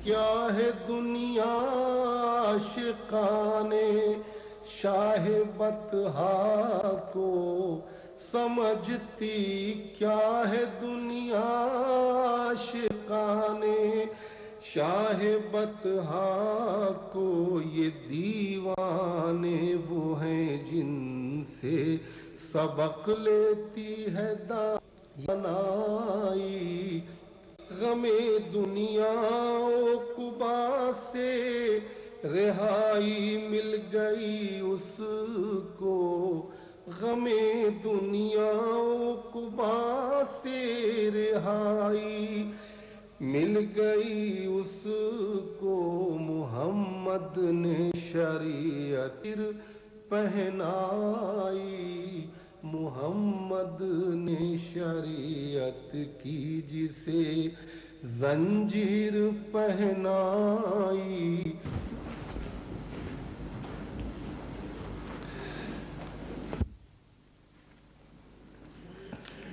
کیا ہے دنیا عاشقان شاہ بطحا کو سمجھتی، کیا ہے دنیا عاشقان شاہ بطحا کو، یہ دیوانے وہ ہیں جن سے سبق لیتی ہے دانائی، غم دنیا عقبا سے رہائی مل گئی اس کو، غم دنیا عقبا سے رہائی مل گئی اس کو، محمد نے شریعت پہنائی، محمد نے شریعت کی جسے زنجیر پہنائی۔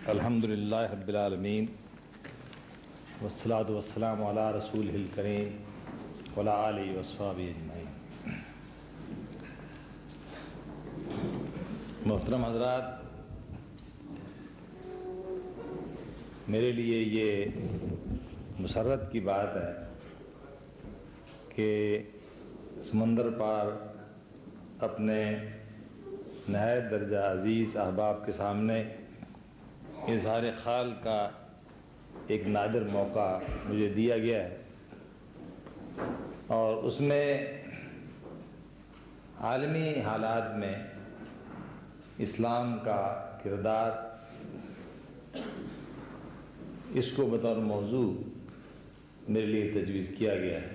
الحمدللہ رب العالمین، والصلاة والسلام علی رسولہ الکریم وعلی آلہ وصحبہ اجمعین۔ محترم حضرات، میرے لیے یہ مسرت کی بات ہے کہ سمندر پار اپنے نہایت درجہ عزیز احباب کے سامنے اظہار خال کا ایک نادر موقع مجھے دیا گیا ہے، اور اس میں عالمی حالات میں اسلام کا کردار، اس کو بطور موضوع میرے لیے تجویز کیا گیا ہے۔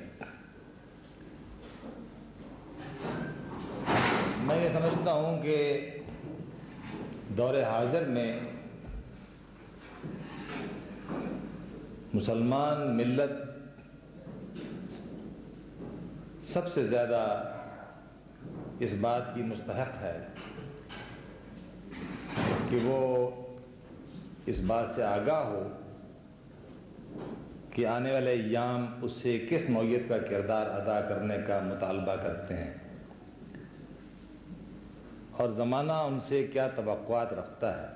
میں یہ سمجھتا ہوں کہ دور حاضر میں مسلمان ملت سب سے زیادہ اس بات کی مستحق ہے کہ وہ اس بات سے آگاہ ہو کہ آنے والے ایام اس سے کس نوعیت کا کردار ادا کرنے کا مطالبہ کرتے ہیں، اور زمانہ ان سے کیا توقعات رکھتا ہے،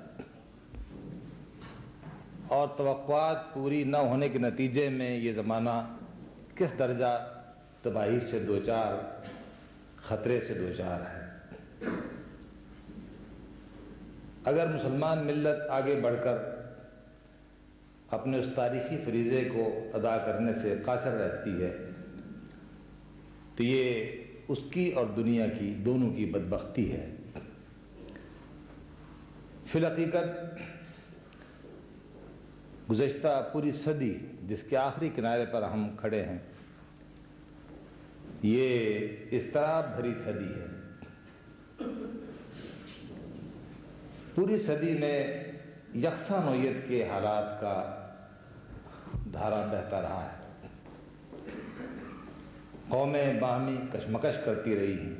اور توقعات پوری نہ ہونے کے نتیجے میں یہ زمانہ کس درجہ تباہی سے دوچار، خطرے سے دوچار ہے۔ اگر مسلمان ملت آگے بڑھ کر اپنے اس تاریخی فریضے کو ادا کرنے سے قاصر رہتی ہے تو یہ اس کی اور دنیا کی دونوں کی بدبختی ہے۔ فی الحقیقت گزشتہ پوری صدی جس کے آخری کنارے پر ہم کھڑے ہیں، یہ اضطراب بھری صدی ہے۔ پوری صدی میں یکساں نوعیت کے حالات کا دھارا بہتا رہا ہے۔ قومیں باہمی کشمکش کرتی رہی ہیں،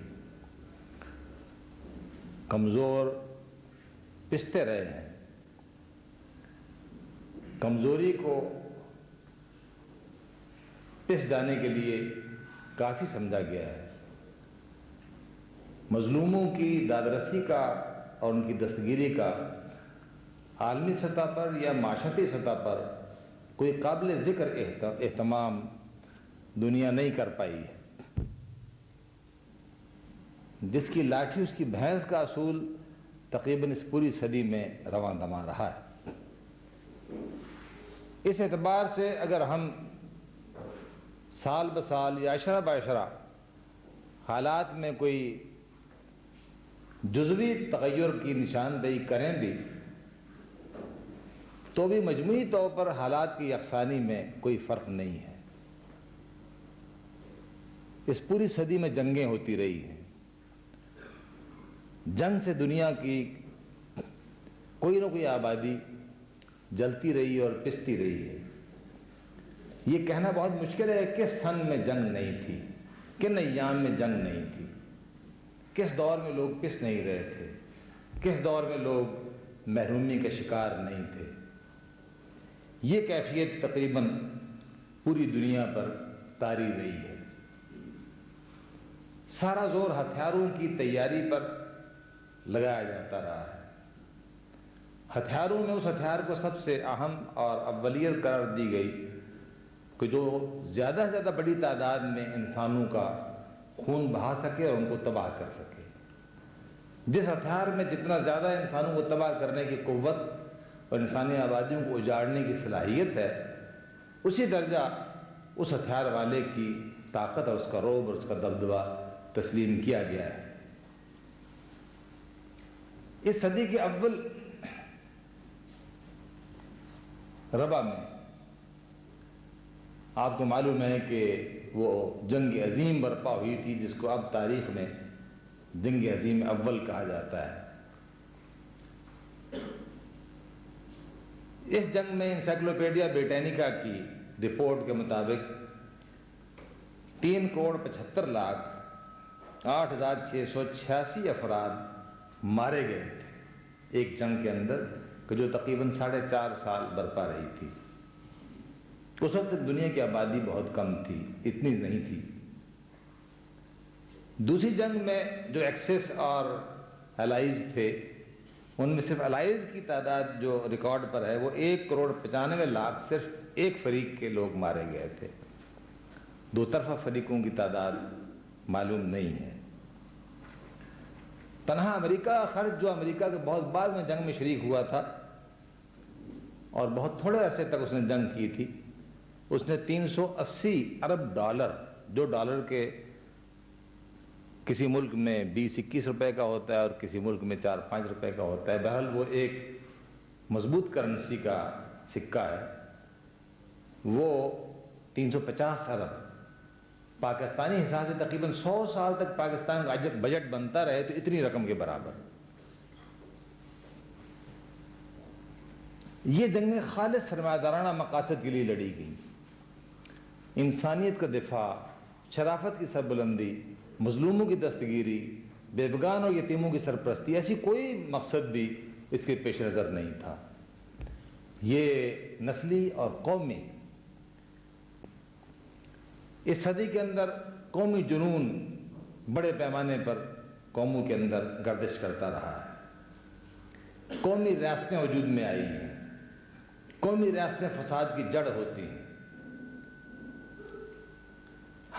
کمزور پستے رہے ہیں، کمزوری کو پس جانے کے لیے کافی سمجھا گیا ہے۔ مظلوموں کی دادرسی کا اور ان کی دستگیری کا عالمی سطح پر یا معاشرتی سطح پر کوئی قابل ذکر اہتمام دنیا نہیں کر پائی ہے۔ جس کی لاٹھی اس کی بھینس کا اصول تقریباً اس پوری صدی میں رواں دواں رہا ہے۔ اس اعتبار سے اگر ہم سال بسال یا عشرہ بعشرہ حالات میں کوئی جزوی تغیر کی نشاندہی کریں بھی تو بھی مجموعی طور پر حالات کی یکسانی میں کوئی فرق نہیں ہے۔ اس پوری صدی میں جنگیں ہوتی رہی ہیں، جنگ سے دنیا کی کوئی نہ کوئی آبادی جلتی رہی اور پستی رہی ہے۔ یہ کہنا بہت مشکل ہے کس سن میں جنگ نہیں تھی، کن ایام میں جنگ نہیں تھی، کس دور میں لوگ پس نہیں رہے تھے، کس دور میں لوگ محرومی کا شکار نہیں تھے۔ یہ کیفیت تقریباً پوری دنیا پر طاری رہی ہے۔ سارا زور ہتھیاروں کی تیاری پر لگایا جاتا رہا ہے۔ ہتھیاروں میں اس ہتھیار کو سب سے اہم اور اولیت قرار دی گئی کہ جو زیادہ سے زیادہ بڑی تعداد میں انسانوں کا خون بہا سکے اور ان کو تباہ کر سکے۔ جس ہتھیار میں جتنا زیادہ انسانوں کو تباہ کرنے کی قوت اور انسانی آبادیوں کو اجاڑنے کی صلاحیت ہے، اسی درجہ اس ہتھیار والے کی طاقت اور اس کا رعب اور اس کا دبدبہ تسلیم کیا گیا ہے۔ اس صدی کے اول ربع میں آپ کو معلوم ہے کہ وہ جنگ عظیم برپا ہوئی تھی جس کو اب تاریخ میں جنگ عظیم اول کہا جاتا ہے۔ اس جنگ میں انسائکلوپیڈیا بریٹینیکا کی رپورٹ کے مطابق 3,75,08,686 افراد مارے گئے تھے ایک جنگ کے اندر، کہ جو تقریباً 4.5 سال برپا رہی تھی۔ اس وقت دنیا کی آبادی بہت کم تھی، اتنی نہیں تھی۔ دوسری جنگ میں جو ایکسس اور الائز تھے، ان میں صرف الائز کی تعداد جو ریکارڈ پر ہے وہ 1,95,00,000 صرف ایک فریق کے لوگ مارے گئے تھے۔ دو طرفہ فریقوں کی تعداد معلوم نہیں ہے۔ تنہا امریکہ خرچ، جو امریکہ کے بہت بعد میں جنگ میں شریک ہوا تھا اور بہت تھوڑے عرصے تک اس نے جنگ کی تھی، اس نے 380 ارب ڈالر، جو ڈالر کے کسی ملک میں 20-21 روپے کا ہوتا ہے اور کسی ملک میں 4-5 روپے کا ہوتا ہے، بہرحال وہ ایک مضبوط کرنسی کا سکہ ہے، وہ 350 ارب پاکستانی حساب سے تقریباً 100 سال تک پاکستان کا بجٹ بنتا رہے تو اتنی رقم کے برابر۔ یہ جنگیں خالص سرمایہ دارانہ مقاصد کے لیے لڑی گئیں۔ انسانیت کا دفاع، شرافت کی سربلندی، مظلوموں کی دستگیری، بیوگان اور یتیموں کی سرپرستی، ایسی کوئی مقصد بھی اس کے پیش نظر نہیں تھا۔ یہ نسلی اور قومی، اس صدی کے اندر قومی جنون بڑے پیمانے پر قوموں کے اندر گردش کرتا رہا ہے۔ قومی ریاستیں وجود میں آئی ہیں۔ قومی ریاستیں فساد کی جڑ ہوتی ہیں۔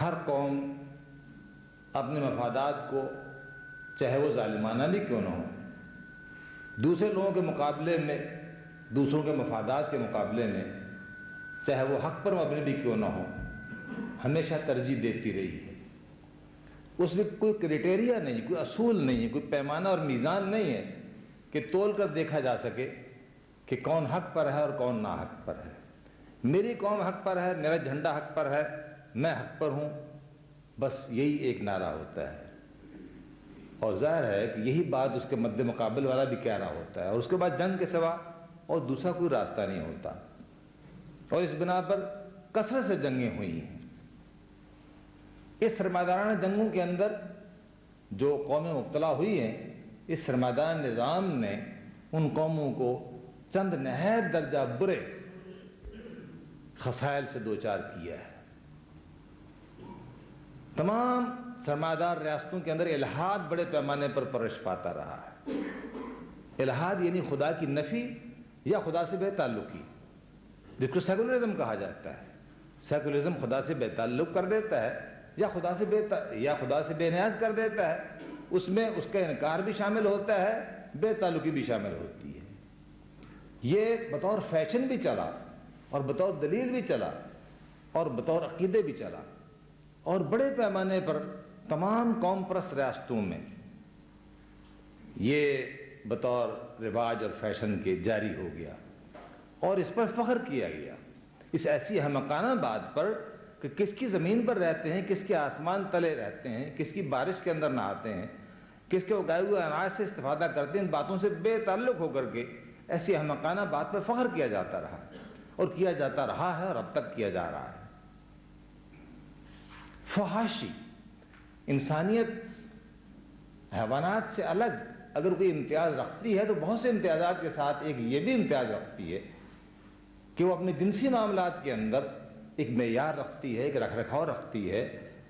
ہر قوم اپنے مفادات کو، چاہے وہ ظالمانہ بھی کیوں نہ ہو، دوسرے لوگوں کے مقابلے میں، دوسروں کے مفادات کے مقابلے میں، چاہے وہ حق پر مبنی بھی کیوں نہ ہو، ہمیشہ ترجیح دیتی رہی ہے۔ اس میں کوئی کرائٹیریا نہیں، کوئی اصول نہیں ہے، کوئی پیمانہ اور میزان نہیں ہے کہ تول کر دیکھا جا سکے کہ کون حق پر ہے اور کون نا حق پر ہے۔ میری قوم حق پر ہے، میرا جھنڈا حق پر ہے، میں حق پر ہوں، بس یہی ایک نعرہ ہوتا ہے۔ اور ظاہر ہے کہ یہی بات اس کے مد مقابل والا بھی کہہ رہا ہوتا ہے، اور اس کے بعد جنگ کے سوا اور دوسرا کوئی راستہ نہیں ہوتا، اور اس بنا پر کثرت سے جنگیں ہوئی ہیں۔ اس سرمایدارانہ جنگوں کے اندر جو قومیں مبتلا ہوئی ہیں، اس سرمایدارانہ نظام نے ان قوموں کو چند نہایت درجہ برے خسائل سے دوچار کیا ہے۔ تمام سرمایہ دار ریاستوں کے اندر الحاد بڑے پیمانے پر پرورش پاتا رہا ہے۔ الحاد یعنی خدا کی نفی یا خدا سے بے تعلقی، جس کو سیکولرزم کہا جاتا ہے۔ سیکولرزم خدا سے بے تعلق کر دیتا ہے یا خدا سے بے نیاز کر دیتا ہے، اس میں اس کا انکار بھی شامل ہوتا ہے، بے تعلقی بھی شامل ہوتی ہے۔ یہ بطور فیشن بھی چلا اور بطور دلیل بھی چلا اور بطور عقیدے بھی چلا، اور بڑے پیمانے پر تمام قوم پرست ریاستوں میں یہ بطور رواج اور فیشن کے جاری ہو گیا، اور اس پر فخر کیا گیا، اس ایسی احمقانہ بات پر کہ کس کی زمین پر رہتے ہیں، کس کے آسمان تلے رہتے ہیں، کس کی بارش کے اندر نہاتے ہیں، کس کے اگائے ہوئے اناج سے استفادہ کرتے ہیں، ان باتوں سے بے تعلق ہو کر کے ایسی احمقانہ بات پر فخر کیا جاتا رہا اور کیا جاتا رہا ہے اور اب تک کیا جا رہا ہے۔ فحاشی، انسانیت حیوانات سے الگ اگر کوئی امتیاز رکھتی ہے تو بہت سے امتیازات کے ساتھ ایک یہ بھی امتیاز رکھتی ہے کہ وہ اپنے جنسی معاملات کے اندر ایک معیار رکھتی ہے، ایک رکھ رکھاؤ رکھتی ہے،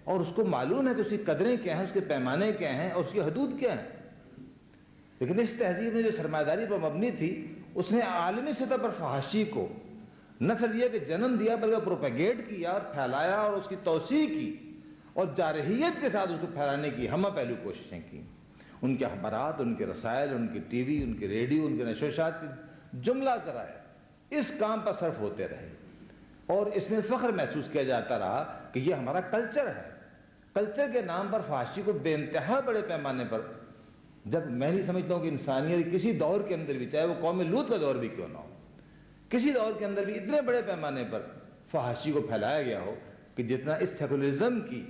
اور اس کو معلوم ہے کہ اس کی قدریں کیا ہیں، اس کے پیمانے کیا ہیں اور اس کی حدود کیا ہیں۔ لیکن اس تہذیب نے جو سرمایہ داری پر مبنی تھی، اس نے عالمی سطح پر فحاشی کو نہ صرف یہ کہ جنم دیا بلکہ پروپیگیٹ کیا اور پھیلایا اور اس کی توسیع کی اور جارحیت کے ساتھ اس کو پھیلانے کی ہمہ پہلو کوششیں کی۔ ان کے اخبارات، ان کے رسائل، ان کی ٹی وی، ان کے ریڈیو، ان کے نشر و اشاعت کے جملہ ذرائع اس کام پر صرف ہوتے رہے، اور اس میں فخر محسوس کیا جاتا رہا کہ یہ ہمارا کلچر ہے۔ کلچر کے نام پر فحاشی کو بے انتہا بڑے پیمانے پر، جب میں نہیں سمجھتا ہوں کہ انسانیت کسی دور کے اندر بھی، چاہے وہ قوم لوط کا دور بھی کیوں نہ ہو، کسی دور کے اندر بھی اتنے بڑے پیمانے پر فحاشی کو پھیلایا گیا ہو کہ جتنا اس سیکولرزم کی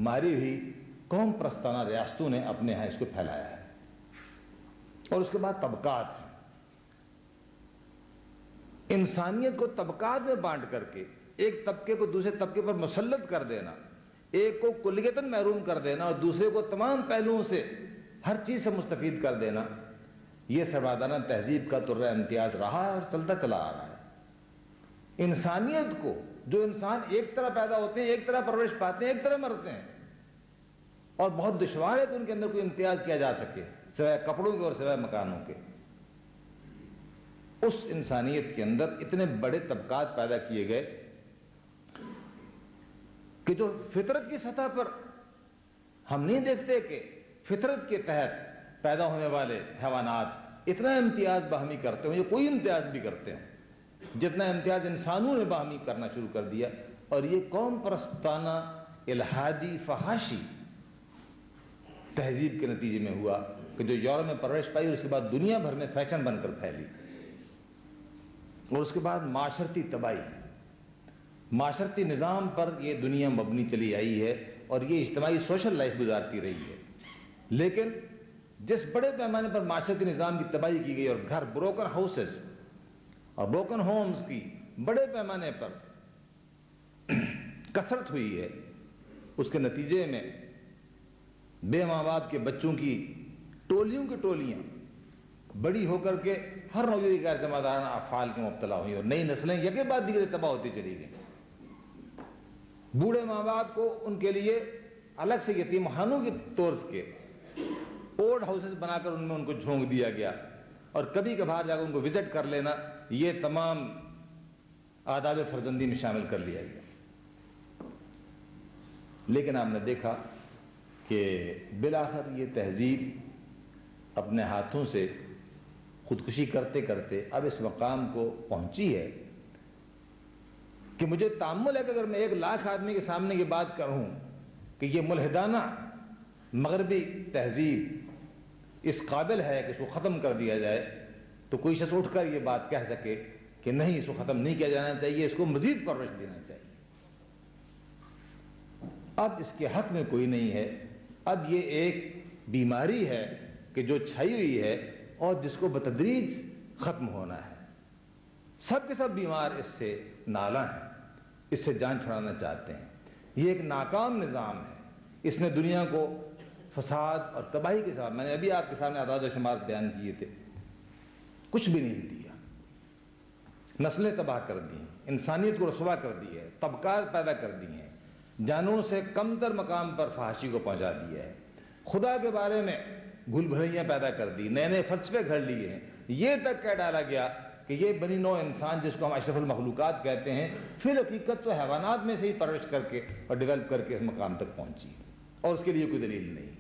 ماری ہوئی قوم پرستانہ ریاستوں نے اپنے ہاں اس کو پھیلایا ہے۔ اور اس کے بعد طبقات ہیں، انسانیت کو طبقات میں بانٹ کر کے ایک طبقے کو دوسرے طبقے پر مسلط کر دینا، ایک کو کلیتاً محروم کر دینا اور دوسرے کو تمام پہلوؤں سے، ہر چیز سے مستفید کر دینا، یہ سرمایہ تہذیب کا طرہ امتیاز رہا ہے اور چلتا چلا آ رہا ہے۔ انسانیت کو، جو انسان ایک طرح پیدا ہوتے ہیں، ایک طرح پرورش پاتے ہیں، ایک طرح مرتے ہیں، اور بہت دشوار ہے کہ ان کے اندر کوئی امتیاز کیا جا سکے سوائے کپڑوں کے اور سوائے مکانوں کے۔ اس انسانیت کے اندر اتنے بڑے طبقات پیدا کیے گئے کہ جو فطرت کی سطح پر ہم نہیں دیکھتے کہ فطرت کے تحت پیدا ہونے والے حیوانات اتنا امتیاز باہمی کرتے ہیں، یا کوئی امتیاز بھی کرتے ہیں جتنا امتیاز انسانوں نے باہمی کرنا شروع کر دیا۔ اور یہ قوم پرستانہ الہادی فحاشی تہذیب کے نتیجے میں ہوا کہ جو یورپ میں پرورش پائی اور اس کے بعد دنیا بھر میں فیشن بن کر پھیلی، اور اس کے بعد معاشرتی تباہی، معاشرتی نظام پر یہ دنیا مبنی چلی آئی ہے اور یہ اجتماعی سوشل لائف گزارتی رہی ہے۔ لیکن جس بڑے پیمانے پر معاشرتی نظام کی تباہی کی گئی اور گھر، بروکن ہاؤسز اور بروکن ہومز کی بڑے پیمانے پر کثرت ہوئی ہے، اس کے نتیجے میں بے ماں باپ کے بچوں کی ٹولیوں کی ٹولیاں بڑی ہو کر کے ہر نوع کی غیر ذمہ دارانہ افعال میں مبتلا ہوئی اور نئی نسلیں یکے بعد دیگرے تباہ ہوتی چلی گئیں۔ بوڑھے ماں باپ کو ان کے لیے الگ سے یتیم خانوں کے طور کے اولڈ ہاؤسز بنا کر ان میں ان کو جھونک دیا گیا، اور کبھی کبھار جا کر ان کو وزٹ کر لینا یہ تمام آداب فرزندی میں شامل کر لیا گیا۔ لیکن آپ نے دیکھا کہ بالآخر یہ تہذیب اپنے ہاتھوں سے خودکشی کرتے کرتے اب اس مقام کو پہنچی ہے کہ مجھے تأمل ہے کہ اگر میں 1,00,000 آدمی کے سامنے یہ بات کروں کہ یہ ملحدانہ مغربی تہذیب اس قابل ہے کہ اس کو ختم کر دیا جائے، تو کوئی شخص اٹھ کر یہ بات کہہ سکے کہ نہیں، اس کو ختم نہیں کیا جانا چاہیے، اس کو مزید پرورش دینا چاہیے۔ اب اس کے حق میں کوئی نہیں ہے، اب یہ ایک بیماری ہے کہ جو چھائی ہوئی ہے اور جس کو بتدریج ختم ہونا ہے۔ سب کے سب بیمار اس سے نالاں ہیں، اس سے جان چھڑانا چاہتے ہیں۔ یہ ایک ناکام نظام ہے، اس نے دنیا کو فساد اور تباہی کے ساتھ، میں نے ابھی آپ کے سامنے اعداد و شمار بیان کیے تھے، کچھ بھی نہیں دیا، نسلیں تباہ کر دی ہیں، انسانیت کو رسوا کر دی ہے، طبقات پیدا کر دی ہیں، جانوں سے کم تر مقام پر فحاشی کو پہنچا دیا ہے، خدا کے بارے میں بھول بھلیاں پیدا کر دی، نئے نئے فلسفے گھڑ لیے ہیں، یہ تک کہہ ڈالا گیا کہ یہ بنی نوع انسان جس کو ہم اشرف المخلوقات کہتے ہیں، پھر حقیقت تو حیوانات میں سے ہی پرورش کر کے اور ڈیولپ کر کے اس مقام تک پہنچی، اور اس کے لیے کوئی دلیل نہیں۔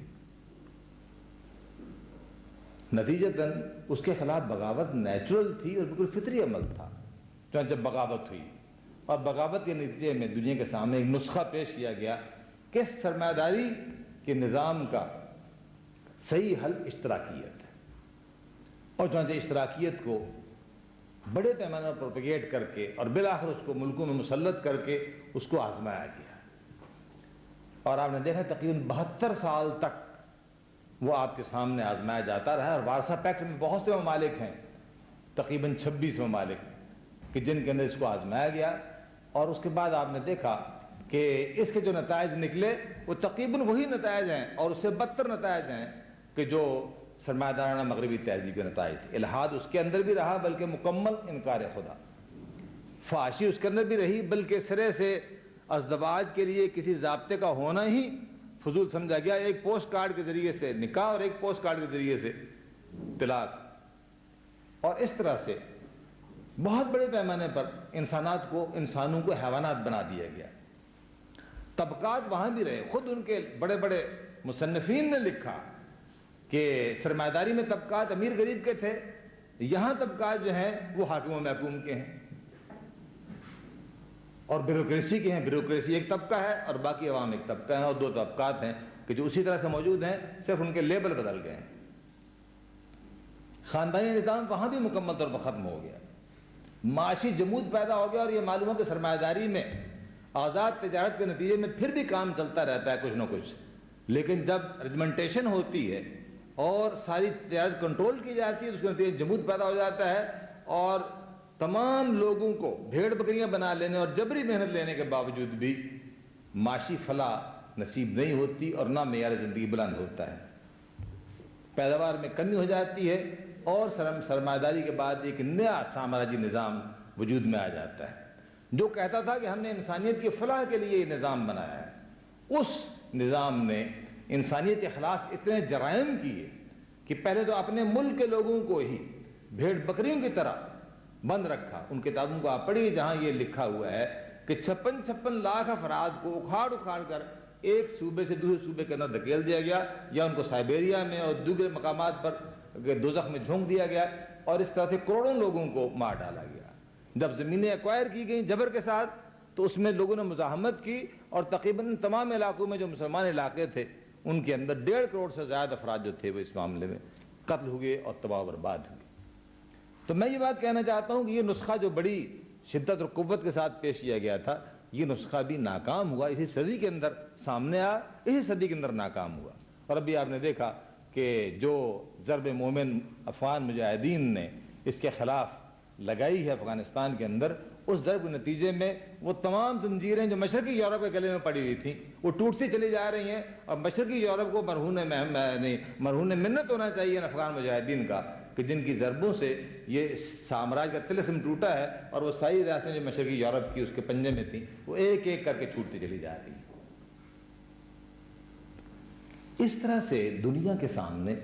نتیجتاً اس کے خلاف بغاوت نیچرل تھی اور بالکل فطری عمل تھا۔ جب بغاوت ہوئی اور بغاوت کے نتیجے میں دنیا کے سامنے ایک نسخہ پیش کیا گیا کہ سرمایہ داری کے نظام کا صحیح حل اشتراکیت ہے، اور چنانچہ اشتراکیت کو بڑے پیمانے پر پروپیگیٹ کر کے اور بالآخر اس کو ملکوں میں مسلط کر کے اس کو آزمایا گیا، اور آپ نے دیکھا تقریباً 72 سال تک وہ آپ کے سامنے آزمایا جاتا رہا، اور وارسا پیکٹ میں بہت سے ممالک ہیں، تقریباً 26 ممالک کہ جن کے اندر اس کو آزمایا گیا، اور اس کے بعد آپ نے دیکھا کہ اس کے جو نتائج نکلے وہ تقریباً وہی نتائج ہیں اور اس سے بدتر نتائج ہیں کہ جو سرمایہ دارانہ مغربی تہذیب کے نتائج تھے۔ الحاد اس کے اندر بھی رہا، بلکہ مکمل انکار خدا، فحاشی اس کے اندر بھی رہی، بلکہ سرے سے ازدواج کے لیے کسی ضابطے کا ہونا ہی فضول سمجھا گیا۔ ایک پوسٹ کارڈ کے ذریعے سے نکاح اور ایک پوسٹ کارڈ کے ذریعے سے طلاق، اور اس طرح سے بہت بڑے پیمانے پر انسانوں کو حیوانات بنا دیا گیا۔ طبقات وہاں بھی رہے، خود ان کے بڑے بڑے مصنفین نے لکھا کہ سرمایہ داری میں طبقات امیر غریب کے تھے، یہاں طبقات جو ہیں وہ حاکم و محکوم کے ہیں، اور بیوروکریسی کے ہیں۔ بیوروکریسی ایک طبقہ ہے اور باقی عوام ایک طبقہ ہے، اور دو طبقات ہیں کہ جو اسی طرح سے موجود ہیں، صرف ان کے لیبل بدل گئے ہیں۔ خاندانی نظام وہاں بھی مکمل طور پر ختم ہو گیا، معاشی جمود پیدا ہو گیا، اور یہ معلوم ہے کہ سرمایہ داری میں آزاد تجارت کے نتیجے میں پھر بھی کام چلتا رہتا ہے کچھ نہ کچھ، لیکن جب ریجمنٹیشن ہوتی ہے اور ساری تجارت کنٹرول کی جاتی ہے تو اس کے نتیجے جمود پیدا ہو جاتا ہے، اور تمام لوگوں کو بھیڑ بکریاں بنا لینے اور جبری محنت لینے کے باوجود بھی معاشی فلاح نصیب نہیں ہوتی اور نہ معیار زندگی بلند ہوتا ہے، پیداوار میں کمی ہو جاتی ہے، اور سرمایہ داری کے بعد ایک نیا سامراجی نظام وجود میں آ جاتا ہے جو کہتا تھا کہ ہم نے انسانیت کی فلاح کے لیے یہ نظام بنایا ہے۔ اس نظام نے انسانیت کے خلاف اتنے جرائم کیے کہ پہلے تو اپنے ملک کے لوگوں کو ہی بھیڑ بکریوں کی طرح بند رکھا۔ ان کتابوں کو آپ پڑھیے جہاں یہ لکھا ہوا ہے کہ 56 لاکھ افراد کو اکھاڑ کر ایک صوبے سے دوسرے صوبے کے اندر دھکیل دیا گیا، یا ان کو سائبیریا میں اور دوسرے مقامات پر دوزخ میں جھونک دیا گیا، اور اس طرح سے کروڑوں لوگوں کو مار ڈالا گیا۔ جب زمینیں ایکوائر کی گئیں جبر کے ساتھ تو اس میں لوگوں نے مزاحمت کی، اور تقریباً تمام علاقوں میں جو مسلمان علاقے تھے ان کے اندر 1.5 کروڑ سے زیادہ افراد جو تھے وہ اس معاملے میں قتل ہوئے اور تباہ و برباد ہوئے۔ تو میں یہ بات کہنا چاہتا ہوں کہ یہ نسخہ جو بڑی شدت اور قوت کے ساتھ پیش کیا گیا تھا، یہ نسخہ بھی ناکام ہوا، اسی صدی کے اندر سامنے آیا، اسی صدی کے اندر ناکام ہوا۔ اور ابھی آپ نے دیکھا کہ جو ضرب مومن افغان مجاہدین نے اس کے خلاف لگائی ہے افغانستان کے اندر، اس ضرب کے نتیجے میں وہ تمام زنجیریں جو مشرقی یورپ کے گلے میں پڑی ہوئی تھیں وہ ٹوٹتی چلی جا رہی ہیں، اور مشرقی یورپ کو مرہون منت ہونا چاہیے افغان مجاہدین کا کہ جن کی ضربوں سے یہ سامراج کا طلسم ٹوٹا ہے، اور وہ ساری ریاستیں جو مشرقی یورپ کی اس کے پنجے میں تھیں وہ ایک ایک کر کے چھوٹتی چلی جا رہی ہیں۔ اس طرح سے دنیا کے سامنے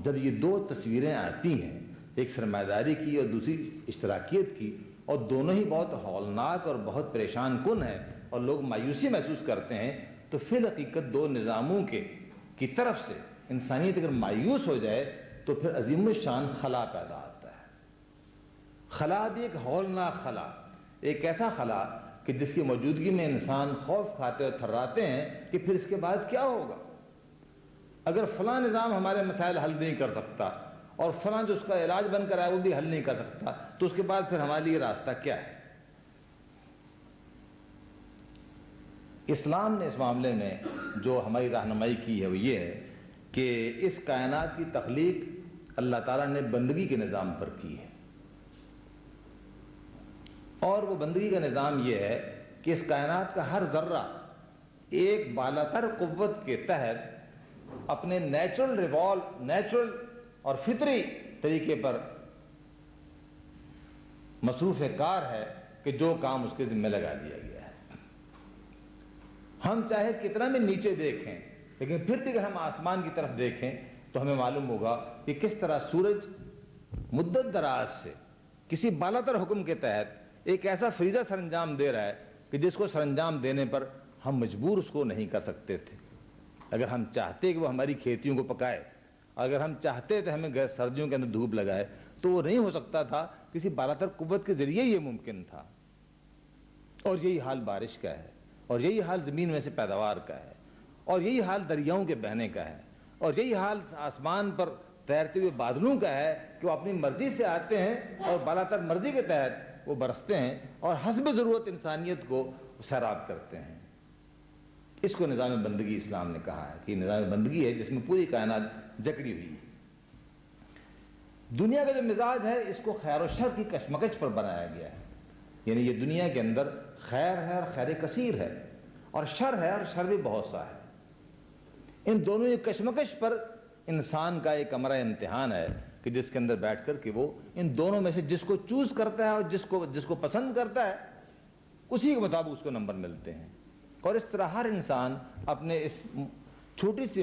جب یہ دو تصویریں آتی ہیں، ایک سرمایہ داری کی اور دوسری اشتراکیت کی، اور دونوں ہی بہت ہولناک اور بہت پریشان کن ہیں اور لوگ مایوسی محسوس کرتے ہیں، تو فی الحقیقت دو نظاموں کی طرف سے انسانیت اگر مایوس ہو جائے تو پھر عظیم الشان خلا پیدا آتا ہے۔ خلا بھی ایک ہولناک خلا، ایک ایسا خلا کہ جس کی موجودگی میں انسان خوف کھاتے اور تھراتے ہیں کہ پھر اس کے بعد کیا ہوگا۔ اگر فلاں نظام ہمارے مسائل حل نہیں کر سکتا اور فلاں جو اس کا علاج بن کر آئے وہ بھی حل نہیں کر سکتا، تو اس کے بعد پھر ہمارے لیے راستہ کیا ہے۔ اسلام نے اس معاملے میں جو ہماری رہنمائی کی ہے وہ یہ ہے کہ اس کائنات کی تخلیق اللہ تعالیٰ نے بندگی کے نظام پر کی ہے، اور وہ بندگی کا نظام یہ ہے کہ اس کائنات کا ہر ذرہ ایک بالاتر قوت کے تحت اپنے نیچرل اور فطری طریقے پر مصروف کار ہے کہ جو کام اس کے ذمہ لگا دیا گیا ہے۔ ہم چاہے کتنا بھی نیچے دیکھیں، لیکن پھر بھی اگر ہم آسمان کی طرف دیکھیں تو ہمیں معلوم ہوگا کہ کس طرح سورج مدت دراز سے کسی بالاتر حکم کے تحت ایک ایسا فریضہ سر انجام دے رہا ہے کہ جس کو سر انجام دینے پر ہم مجبور اس کو نہیں کر سکتے تھے۔ اگر ہم چاہتے کہ وہ ہماری کھیتیوں کو پکائے، اگر ہم چاہتے تھے ہمیں سردیوں کے اندر دھوپ لگائے، تو وہ نہیں ہو سکتا تھا، کسی بالاتر قوت کے ذریعے یہ ممکن تھا۔ اور یہی حال بارش کا ہے، اور یہی حال زمین میں سے پیداوار کا ہے، اور یہی حال دریاؤں کے بہنے کا ہے، اور یہی حال آسمان پر تیرتے ہوئے بادلوں کا ہے کہ وہ اپنی مرضی سے آتے ہیں اور بالاتر مرضی کے تحت وہ برستے ہیں اور حسب ضرورت انسانیت کو سیراب کرتے ہیں۔ اس کو نظام بندگی اسلام نے کہا ہے کہ یہ نظام بندگی ہے جس میں پوری کائنات جکڑی ہوئی ہے۔ دنیا کا جو مزاج ہے اس کو خیر و شر کی کشمکش پر بنایا گیا ہے، یعنی یہ دنیا کے اندر خیر ہے اور خیر کثیر ہے، اور شر ہے اور شر بھی بہت سا ہے۔ ان دونوں کی کشمکش پر انسان کا ایک امرہ امتحان ہے کہ جس کے اندر بیٹھ کر کہ وہ ان دونوں میں سے جس کو چوز کرتا ہے اور جس کو پسند کرتا ہے اسی کے مطابق اس کو نمبر ملتے ہیں. اور اس طرح ہر انسان اپنے اس چھوٹی سی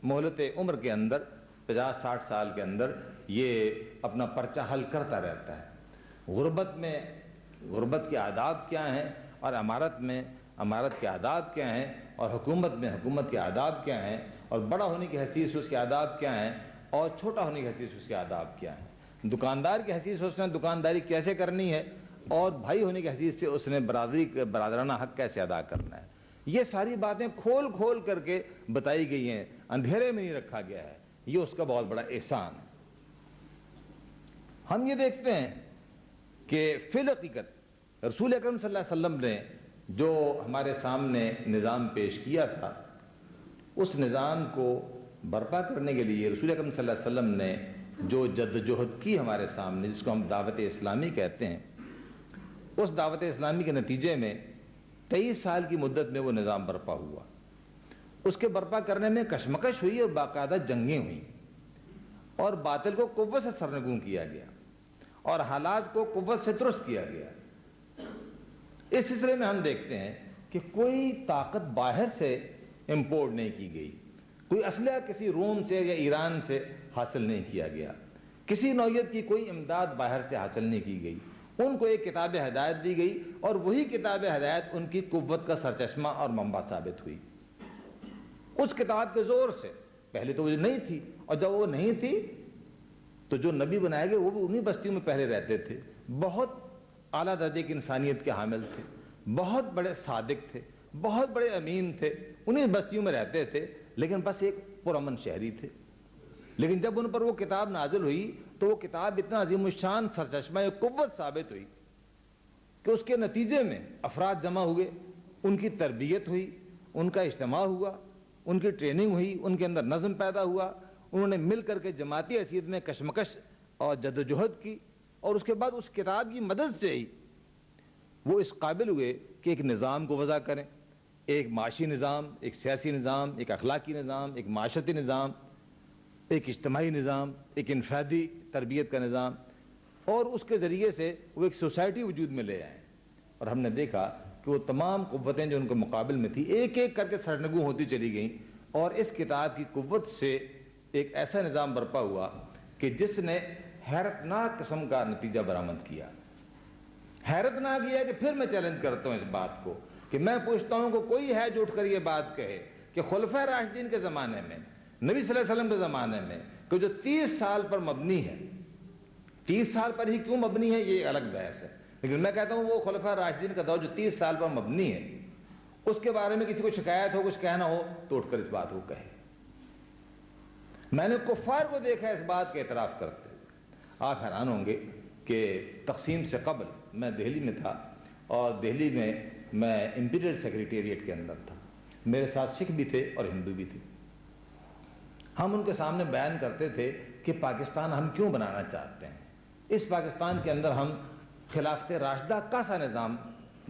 مہلت عمر کے اندر 50-60 سال کے اندر یہ اپنا پرچہ حل کرتا رہتا ہے. غربت کے آداب کیا ہیں اور امارت کے آداب کیا ہیں اور حکومت کے آداب کیا ہیں اور بڑا ہونے کی حیثیت سے اس کے آداب کیا ہیں اور چھوٹا ہونے کی حیثیت سے اس کے آداب کیا ہیں. دکاندار کی حیثیت سے اس نے دکانداری کیسے کرنی ہے اور بھائی ہونے کی حیثیت سے اس نے برادرانہ حق کیسے ادا کرنا ہے. یہ ساری باتیں کھول کر کے بتائی گئی ہیں, اندھیرے میں نہیں رکھا گیا ہے. یہ اس کا بہت بڑا احسان ہے. ہم یہ دیکھتے ہیں کہ فی الحقیقت رسول اکرم صلی اللہ علیہ وسلم نے جو ہمارے سامنے نظام پیش کیا تھا, اس نظام کو برپا کرنے کے لیے رسول اکرم صلی اللہ علیہ وسلم نے جو جدوجہد کی ہمارے سامنے, جس کو ہم دعوت اسلامی کہتے ہیں, اس دعوت اسلامی کے نتیجے میں 23 سال کی مدت میں وہ نظام برپا ہوا. اس کے برپا کرنے میں کشمکش ہوئی اور باقاعدہ جنگیں ہوئیں اور باطل کو قوت سے سرنگوں کیا گیا اور حالات کو قوت سے درست کیا گیا. اس سلسلے میں ہم دیکھتے ہیں کہ کوئی طاقت باہر سے امپورٹ نہیں کی گئی, کوئی اسلحہ کسی روم سے یا ایران سے حاصل نہیں کیا گیا, کسی نوعیت کی کوئی امداد باہر سے حاصل نہیں کی گئی. ان کو ایک کتاب ہدایت دی گئی اور وہی کتاب ہدایت ان کی قوت کا سرچشمہ اور منبع ثابت ہوئی. اس کتاب کے زور سے پہلے تو وہ نہیں تھی, اور جب وہ نہیں تھی تو جو نبی بنائے گئے وہ بھی انہی بستیوں میں پہلے رہتے تھے, بہت اعلیٰ درجے کی انسانیت کے حامل تھے, بہت بڑے صادق تھے, بہت بڑے امین تھے, انہی بستیوں میں رہتے تھے, لیکن بس ایک پرامن شہری تھے. لیکن جب ان پر وہ کتاب نازل ہوئی تو وہ کتاب اتنا عظیم الشان سرچشمہ قوت ثابت ہوئی کہ اس کے نتیجے میں افراد جمع ہوئے, ان کی تربیت ہوئی, ان کا اجتماع ہوا, ان کی ٹریننگ ہوئی, ان کے اندر نظم پیدا ہوا, انہوں نے مل کر کے جماعتی حیثیت میں کشمکش اور جدوجہد کی, اور اس کے بعد اس کتاب کی مدد سے ہی وہ اس قابل ہوئے کہ ایک نظام کو وضع کریں, ایک معاشی نظام, ایک سیاسی نظام, ایک اخلاقی نظام, ایک معاشرتی نظام, ایک اجتماعی نظام, ایک انفرادی تربیت کا نظام, اور اس کے ذریعے سے وہ ایک سوسائٹی وجود میں لے آئے. اور ہم نے دیکھا کہ وہ تمام قوتیں جو ان کے مقابل میں تھی ایک ایک کر کے سرنگوں ہوتی چلی گئیں, اور اس کتاب کی قوت سے ایک ایسا نظام برپا ہوا کہ جس نے حیرتناک قسم کا نتیجہ برآمد کیا. حیرتناک یہ ہے کہ پھر میں چیلنج کرتا ہوں اس بات کو کہ میں پوچھتا ہوں کہ کوئی ہے جو اٹھ کر یہ بات کہے کہ خلفائے راشدین کے زمانے میں, نبی صلی اللہ علیہ وسلم کے زمانے میں, کہ جو 30 سال پر مبنی ہے, 30 سال پر ہی کیوں مبنی ہے یہ الگ بحث ہے, لیکن میں کہتا ہوں وہ خلفائے راشدین کا دور جو 30 سال پر مبنی ہے, اس کے بارے میں کسی کو شکایت ہو, کچھ کہنا ہو تو اٹھ کر اس بات کو کہے. میں نے کفار کو دیکھا اس بات کا اعتراف کرتے. آپ حیران ہوں گے کہ تقسیم سے قبل میں دہلی میں تھا, اور دہلی میں امپیریل سیکریٹریٹ کے اندر تھا. میرے ساتھ سکھ بھی تھے اور ہندو بھی تھے. ہم ان کے سامنے بیان کرتے تھے کہ پاکستان ہم کیوں بنانا چاہتے ہیں. اس پاکستان کے اندر ہم خلافت راشدہ کا سا نظام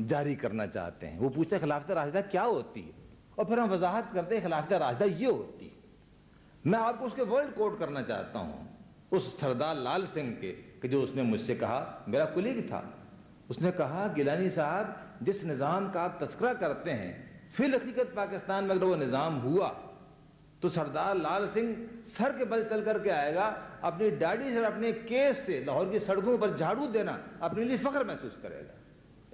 جاری کرنا چاہتے ہیں. وہ پوچھتے ہیں خلافت راشدہ کیا ہوتی ہے, اور پھر ہم وضاحت کرتے ہیں خلافت راشدہ یہ ہوتی ہے. میں آپ کو اس کے ورڈ کوٹ کرنا چاہتا ہوں اس سردار لال سنگھ کے, کہ جو اس نے مجھ سے کہا, میرا کلیگ تھا. اس نے کہا گیلانی صاحب جس نظام کا آپ تذکرہ کرتے ہیں فی الحقیقت پاکستان میں اگر وہ نظام ہوا تو سردار لال سنگھ سر کے بل چل کر کے آئے گا, اپنی داڑھی سے اپنے کیس سے لاہور کی سڑکوں پر جھاڑو دینا اپنے لیے فخر محسوس کرے گا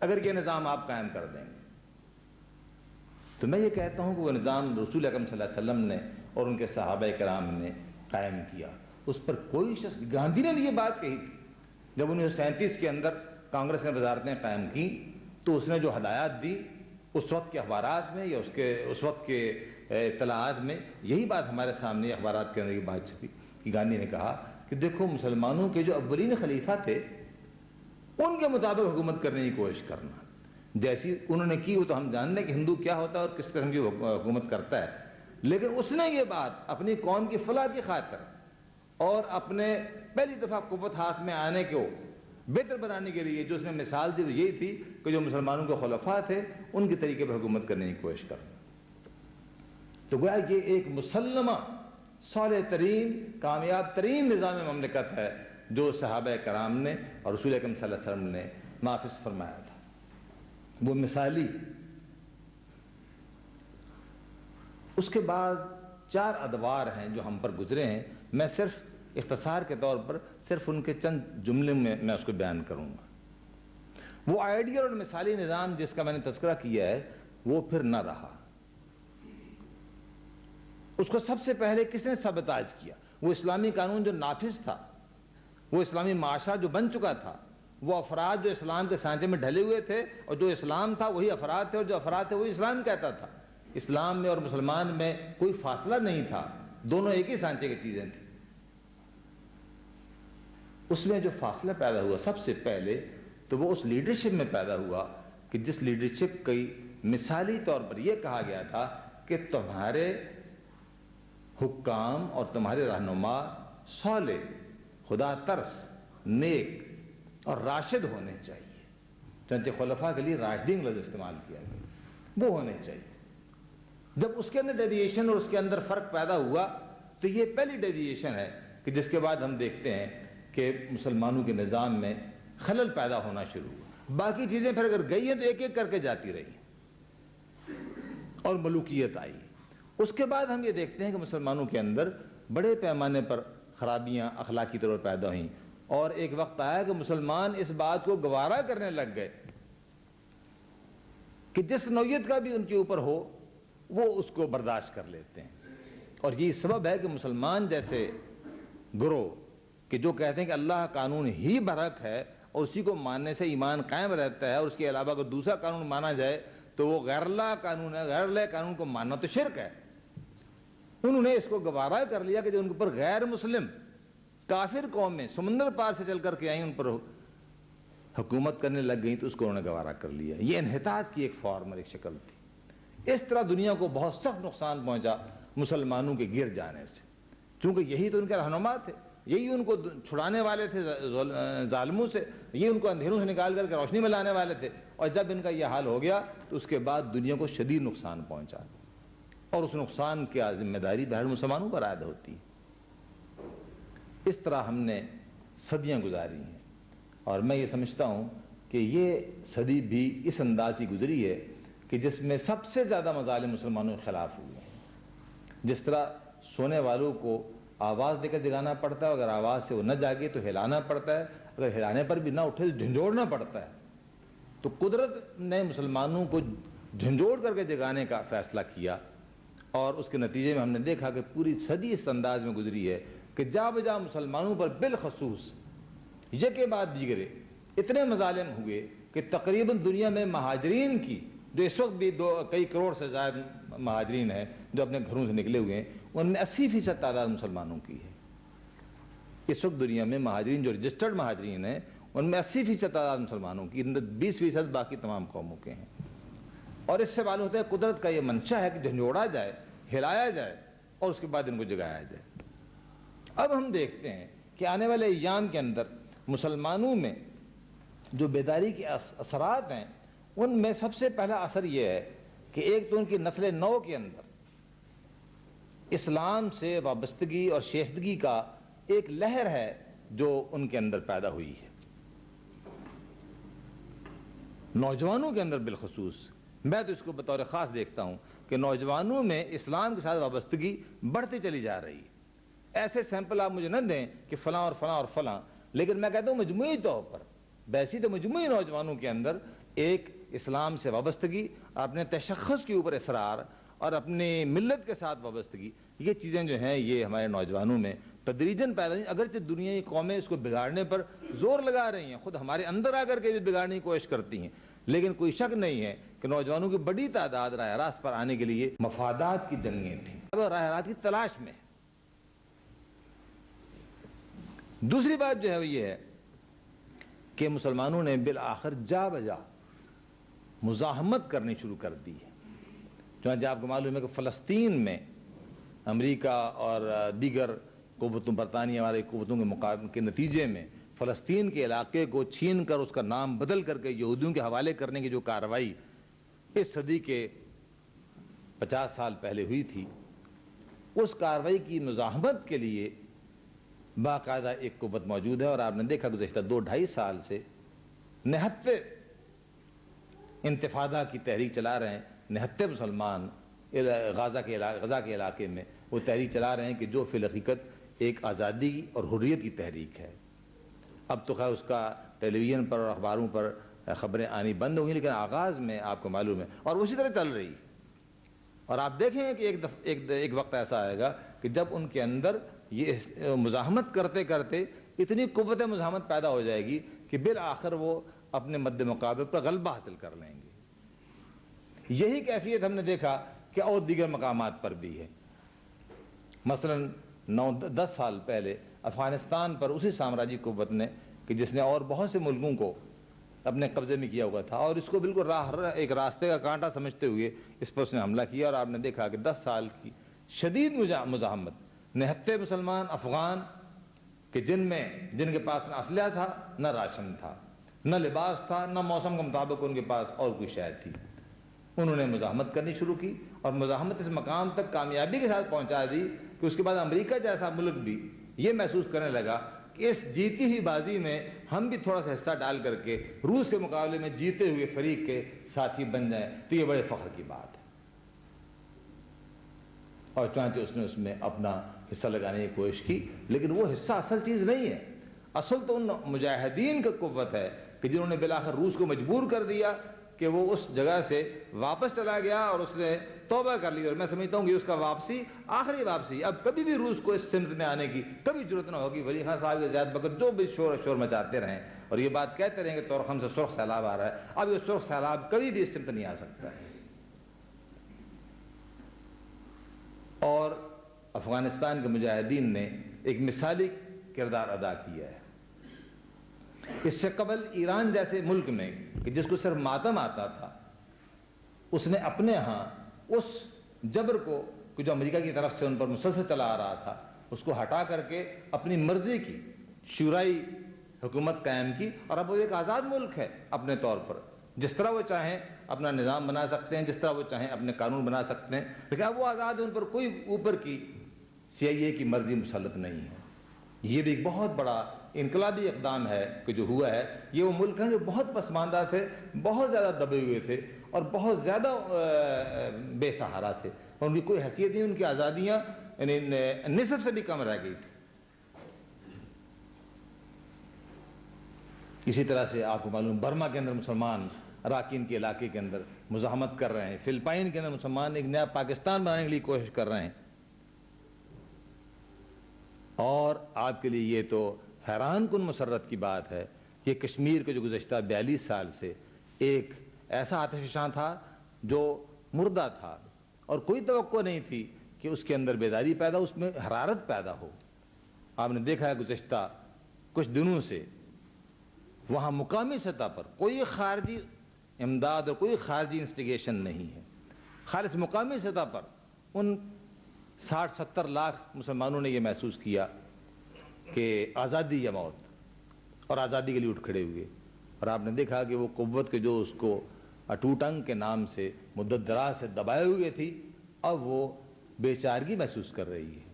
اگر یہ نظام آپ قائم کر دیں گے. تو میں یہ کہتا ہوں کہ وہ نظام رسول اکرم صلی اللہ علیہ وسلم نے اور ان کے صحابہ کرام نے قائم کیا. اس پر کوئی شخص, گاندھی نے بھی یہ بات کہی تھی جب 1937 کے اندر کانگریس نے وزارتیں قائم کی, تو اس نے جو ہدایات دی اس وقت کے اخبارات میں یا اس وقت کے اطلاعات میں یہی بات ہمارے سامنے اخبارات کے اندر یہ بات چھپی کہ گاندھی نے کہا کہ دیکھو مسلمانوں کے جو اولین خلیفہ تھے ان کے مطابق حکومت کرنے کی کوشش کرنا. جیسی انہوں نے کی وہ تو ہم جانتے ہیں کہ ہندو کیا ہوتا ہے اور کس قسم کی حکومت کرتا ہے, لیکن اس نے یہ بات اپنی قوم کی فلاح کی خاطر اور اپنے پہلی دفعہ قوت ہاتھ میں آنے کو بہتر بنانے کے لیے جو اس نے مثال دی وہ یہی تھی کہ جو مسلمانوں کے خلفاء تھے ان کے طریقے پر حکومت کرنے کی کوشش کرنا. تو گویا یہ ایک مسلمہ صالح ترین کامیاب ترین نظام مملکت ہے جو صحابہ کرام نے اور رسول اکرم صلی اللہ علیہ وسلم نے نافذ فرمایا تھا. وہ مثالی. اس کے بعد 4 ادوار ہیں جو ہم پر گزرے ہیں. میں صرف اختصار کے طور پر صرف ان کے چند جملے میں اس کو بیان کروں گا. وہ آئیڈیل اور مثالی نظام جس کا میں نے تذکرہ کیا ہے وہ پھر نہ رہا. اس کو سب سے پہلے کس نے سبتاج کیا؟ وہ اسلامی قانون جو نافذ تھا، وہ اسلامی معاشرہ جو بن چکا تھا، وہ افراد جو اسلام کے سانچے میں ڈھلے ہوئے تھے، اور جو اسلام تھا وہی افراد تھے، اور جو افراد تھے وہی اسلام کہتا تھا. اسلام میں اور مسلمان میں کوئی فاصلہ نہیں تھا، دونوں ایک ہی سانچے کی چیزیں تھیں. اس میں جو فاصلہ پیدا ہوا سب سے پہلے تو وہ اس لیڈرشپ میں پیدا ہوا کہ جس لیڈرشپ کی مثالی طور پر یہ کہا گیا تھا کہ تمہارے حکام اور تمہارے رہنما صالح، خدا ترس، نیک اور راشد ہونے چاہیے. چنانچہ خلفاء کے لیے راشدین لفظ استعمال کیا گیا، وہ ہونے چاہیے. جب اس کے اندر ڈیویشن اور اس کے اندر فرق پیدا ہوا تو یہ پہلی ڈیویشن ہے کہ جس کے بعد ہم دیکھتے ہیں کہ مسلمانوں کے نظام میں خلل پیدا ہونا شروع ہوا. باقی چیزیں پھر اگر گئی ہیں تو ایک ایک کر کے جاتی رہی اور ملوکیت آئی. اس کے بعد ہم یہ دیکھتے ہیں کہ مسلمانوں کے اندر بڑے پیمانے پر خرابیاں اخلاقی طور پر پیدا ہوئیں، اور ایک وقت آیا کہ مسلمان اس بات کو گوارا کرنے لگ گئے کہ جس نوعیت کا بھی ان کے اوپر ہو وہ اس کو برداشت کر لیتے ہیں. اور یہی سبب ہے کہ مسلمان جیسے گروہ کہ جو کہتے ہیں کہ اللہ قانون ہی برحق ہے اور اسی کو ماننے سے ایمان قائم رہتا ہے، اور اس کے علاوہ اگر دوسرا قانون مانا جائے تو وہ غیر اللہ قانون ہے، غیر اللہ قانون کو ماننا تو شرک ہے. انہوں نے اس کو گوارا کر لیا کہ جو ان کے اوپر غیر مسلم کافر قومیں سمندر پار سے چل کر کے آئیں ان پر حکومت کرنے لگ گئیں تو اس کو انہوں نے گوارا کر لیا. یہ انحطاط کی ایک فارم اور ایک شکل تھی. اس طرح دنیا کو بہت سخت نقصان پہنچا مسلمانوں کے گر جانے سے، چونکہ یہی تو ان کے رہنما تھے، یہی ان کو چھڑانے والے تھے ظالموں سے، یہ ان کو اندھیروں سے نکال کر کے روشنی میں لانے والے تھے. اور جب ان کا یہ حال ہو گیا تو اس کے بعد دنیا کو شدید نقصان پہنچا، اور اس نقصان کی ذمہ داری بہر مسلمانوں پر عائد ہوتی ہے. اس طرح ہم نے صدیاں گزاری ہیں، اور میں یہ سمجھتا ہوں کہ یہ صدی بھی اس انداز کی گزری ہے کہ جس میں سب سے زیادہ مظالم مسلمانوں کے خلاف ہوئے ہیں. جس طرح سونے والوں کو آواز دے کر جگانا پڑتا ہے، اگر آواز سے وہ نہ جاگے تو ہلانا پڑتا ہے، اگر ہلانے پر بھی نہ اٹھے تو جھنجھوڑنا پڑتا ہے. تو قدرت نے مسلمانوں کو جھنجھوڑ کر کے جگانے کا فیصلہ کیا، اور اس کے نتیجے میں ہم نے دیکھا کہ پوری صدی اس انداز میں گزری ہے کہ جا بجا مسلمانوں پر بالخصوص یکے بعد دیگرے اتنے مظالم ہوئے کہ تقریباً دنیا میں مہاجرین کی، جو اس وقت بھی کئی کروڑ سے زائد مہاجرین ہیں جو اپنے گھروں سے نکلے ہوئے ہیں، ان میں 80% تعداد مسلمانوں کی ہے. اس وقت دنیا میں مہاجرین جو رجسٹرڈ مہاجرین ہیں ان میں 80% تعداد مسلمانوں کی، 20% باقی تمام قوموں کے ہیں. اور اس سے معلوم ہوتا ہے قدرت کا یہ منشا ہے کہ جھنجھوڑا جائے، ہلایا جائے، اور اس کے بعد ان کو جگایا جائے. اب ہم دیکھتے ہیں کہ آنے والے ایام کے اندر مسلمانوں میں جو بیداری کے اثرات ہیں ان میں سب سے پہلا اثر یہ ہے کہ ایک تو ان کی نسل نو کے اندر اسلام سے وابستگی اور شائستگی کا ایک لہر ہے جو ان کے اندر پیدا ہوئی ہے. نوجوانوں کے اندر بالخصوص میں تو اس کو بطور خاص دیکھتا ہوں کہ نوجوانوں میں اسلام کے ساتھ وابستگی بڑھتی چلی جا رہی ہے. ایسے سیمپل آپ مجھے نہ دیں کہ فلاں اور فلاں اور فلاں، لیکن میں کہتا ہوں مجموعی طور پر ویسی تو مجموعی نوجوانوں کے اندر ایک اسلام سے وابستگی، اپنے تشخص کے اوپر اصرار اور اپنی ملت کے ساتھ وابستگی، یہ چیزیں جو ہیں یہ ہمارے نوجوانوں میں تدریجاً پیدا ہوئی. اگرچہ دنیا کی قومیں اس کو بگاڑنے پر زور لگا رہی ہیں، خود ہمارے اندر آ کر کے بھی بگاڑنے کی کوشش کرتی ہیں، لیکن کوئی شک نہیں ہے کہ نوجوانوں کی بڑی تعداد راہ راست پر آنے کے لیے مفادات کی جنگیں تھیں، اب راہ راست کی تلاش میں. دوسری بات جو ہے وہ یہ ہے کہ مسلمانوں نے بالآخر جا بجا مزاحمت کرنی شروع کر دی ہے. چنانچہ آپ کو معلوم ہے کہ فلسطین میں امریکہ اور دیگر قوتوں، برطانیہ والی قوتوں کے مقابلے کے نتیجے میں فلسطین کے علاقے کو چھین کر اس کا نام بدل کر کے یہودیوں کے حوالے کرنے کی جو کارروائی اس صدی کے 50 سال پہلے ہوئی تھی، اس کارروائی کی مزاحمت کے لیے باقاعدہ ایک قوت موجود ہے. اور آپ نے دیکھا گزشتہ 2-2.5 سال سے نہتے انتفاضہ کی تحریک چلا رہے ہیں. نہتے مسلمان غزہ کے علاقے میں وہ تحریک چلا رہے ہیں کہ جو فی الحقیقت ایک آزادی اور حریت کی تحریک ہے. اب تو خیر اس کا ٹیلی ویژن پر اور اخباروں پر خبریں آنی بند ہوئی، لیکن آغاز میں آپ کو معلوم ہے اور اسی طرح چل رہی. اور آپ دیکھیں کہ ایک وقت ایسا آئے گا کہ جب ان کے اندر یہ مزاحمت کرتے کرتے اتنی قوت مزاحمت پیدا ہو جائے گی کہ بالآخر وہ اپنے مد مقابل پر غلبہ حاصل کر لیں گے. یہی کیفیت ہم نے دیکھا کہ اور دیگر مقامات پر بھی ہے. مثلا 9-10 سال پہلے افغانستان پر اسی سامراجی قوت نے کہ جس نے اور بہت سے ملکوں کو اپنے قبضے میں کیا ہوا تھا اور اس کو بالکل ایک راستے کا کانٹا سمجھتے ہوئے اس پر اس نے حملہ کیا. اور آپ نے دیکھا کہ 10 سال کی شدید مزاحمت نہتے مسلمان افغان کہ جن کے پاس نہ اسلحہ تھا، نہ راشن تھا، نہ لباس تھا، نہ موسم کے مطابق ان کے پاس اور کوئی شے تھی، انہوں نے مزاحمت کرنی شروع کی. اور مزاحمت اس مقام تک کامیابی کے ساتھ پہنچا دی کہ اس کے بعد امریکہ جیسا ملک بھی یہ محسوس کرنے لگا کہ اس جیتی ہوئی بازی میں ہم بھی تھوڑا سا حصہ ڈال کر کے روس کے مقابلے میں جیتے ہوئے فریق کے ساتھی بن جائیں تو یہ بڑے فخر کی بات ہے. اور چنانچہ اس نے اس میں اپنا حصہ لگانے کی کوشش کی، لیکن وہ حصہ اصل چیز نہیں ہے. اصل تو ان مجاہدین کا قوت ہے کہ جنہوں نے بالآخر روس کو مجبور کر دیا کہ وہ اس جگہ سے واپس چلا گیا اور اس نے توبہ کر لی. اور میں سمجھتا ہوں کہ اس کا واپسی آخری واپسی، اب کبھی بھی روس کو اس سمت میں آنے کی کبھی ضرورت نہ ہوگی. ولی خان صاحب کے زیاد بکر جو بھی شور مچاتے رہیں اور یہ بات کہتے رہیں کہ تورخم سے سرخ سیلاب آ رہا ہے، اب یہ سرخ سیلاب کبھی بھی اس سمت نہیں آ سکتا ہے. اور افغانستان کے مجاہدین نے ایک مثالی کردار ادا کیا ہے. اس سے قبل ایران جیسے ملک میں کہ جس کو صرف ماتم آتا تھا، اس نے اپنے ہاں اس جبر کو کہ جو امریکہ کی طرف سے ان پر مسلسل چلا آ رہا تھا اس کو ہٹا کر کے اپنی مرضی کی شورائی حکومت قائم کی. اور اب وہ ایک آزاد ملک ہے اپنے طور پر، جس طرح وہ چاہیں اپنا نظام بنا سکتے ہیں، جس طرح وہ چاہیں اپنے قانون بنا سکتے ہیں. لیکن اب وہ آزاد ہیں، ان پر کوئی اوپر کی CIA کی مرضی مسلط نہیں ہے. یہ بھی ایک بہت بڑا انقلابی اقدام ہے کہ جو ہوا ہے. یہ وہ ملک ہیں جو بہت پسماندہ تھے، بہت زیادہ دبے ہوئے تھے اور بہت زیادہ بے سہارا تھے، اور ان کی کوئی حیثیت نہیں. ان کی آزادیاں یعنی نصف سے بھی کم رہ گئی تھی. اسی طرح سے آپ کو معلوم برما کے اندر مسلمان اراکین کے علاقے کے اندر مزاحمت کر رہے ہیں. فلپائن کے اندر مسلمان ایک نیا پاکستان بنانے کے لیے کوشش کر رہے ہیں. اور آپ کے لیے یہ تو حیران کن مسرت کی بات ہے کہ کشمیر کے جو گزشتہ 42 سال سے ایک ایسا آتش فشاں تھا جو مردہ تھا اور کوئی توقع نہیں تھی کہ اس کے اندر بیداری پیدا، اس میں حرارت پیدا ہو. آپ نے دیکھا ہے گزشتہ کچھ دنوں سے وہاں مقامی سطح پر کوئی خارجی امداد اور کوئی خارجی انسٹیگیشن نہیں ہے. خالص مقامی سطح پر ان 60-70 لاکھ مسلمانوں نے یہ محسوس کیا کہ آزادی یا موت، اور آزادی کے لیے اٹھ کھڑے ہوئے. اور آپ نے دیکھا کہ وہ قوت کے جو اس کو اٹوٹ انگ کے نام سے مدت دراز سے دبائے ہوئے تھی، اب وہ بے چارگی محسوس کر رہی ہے.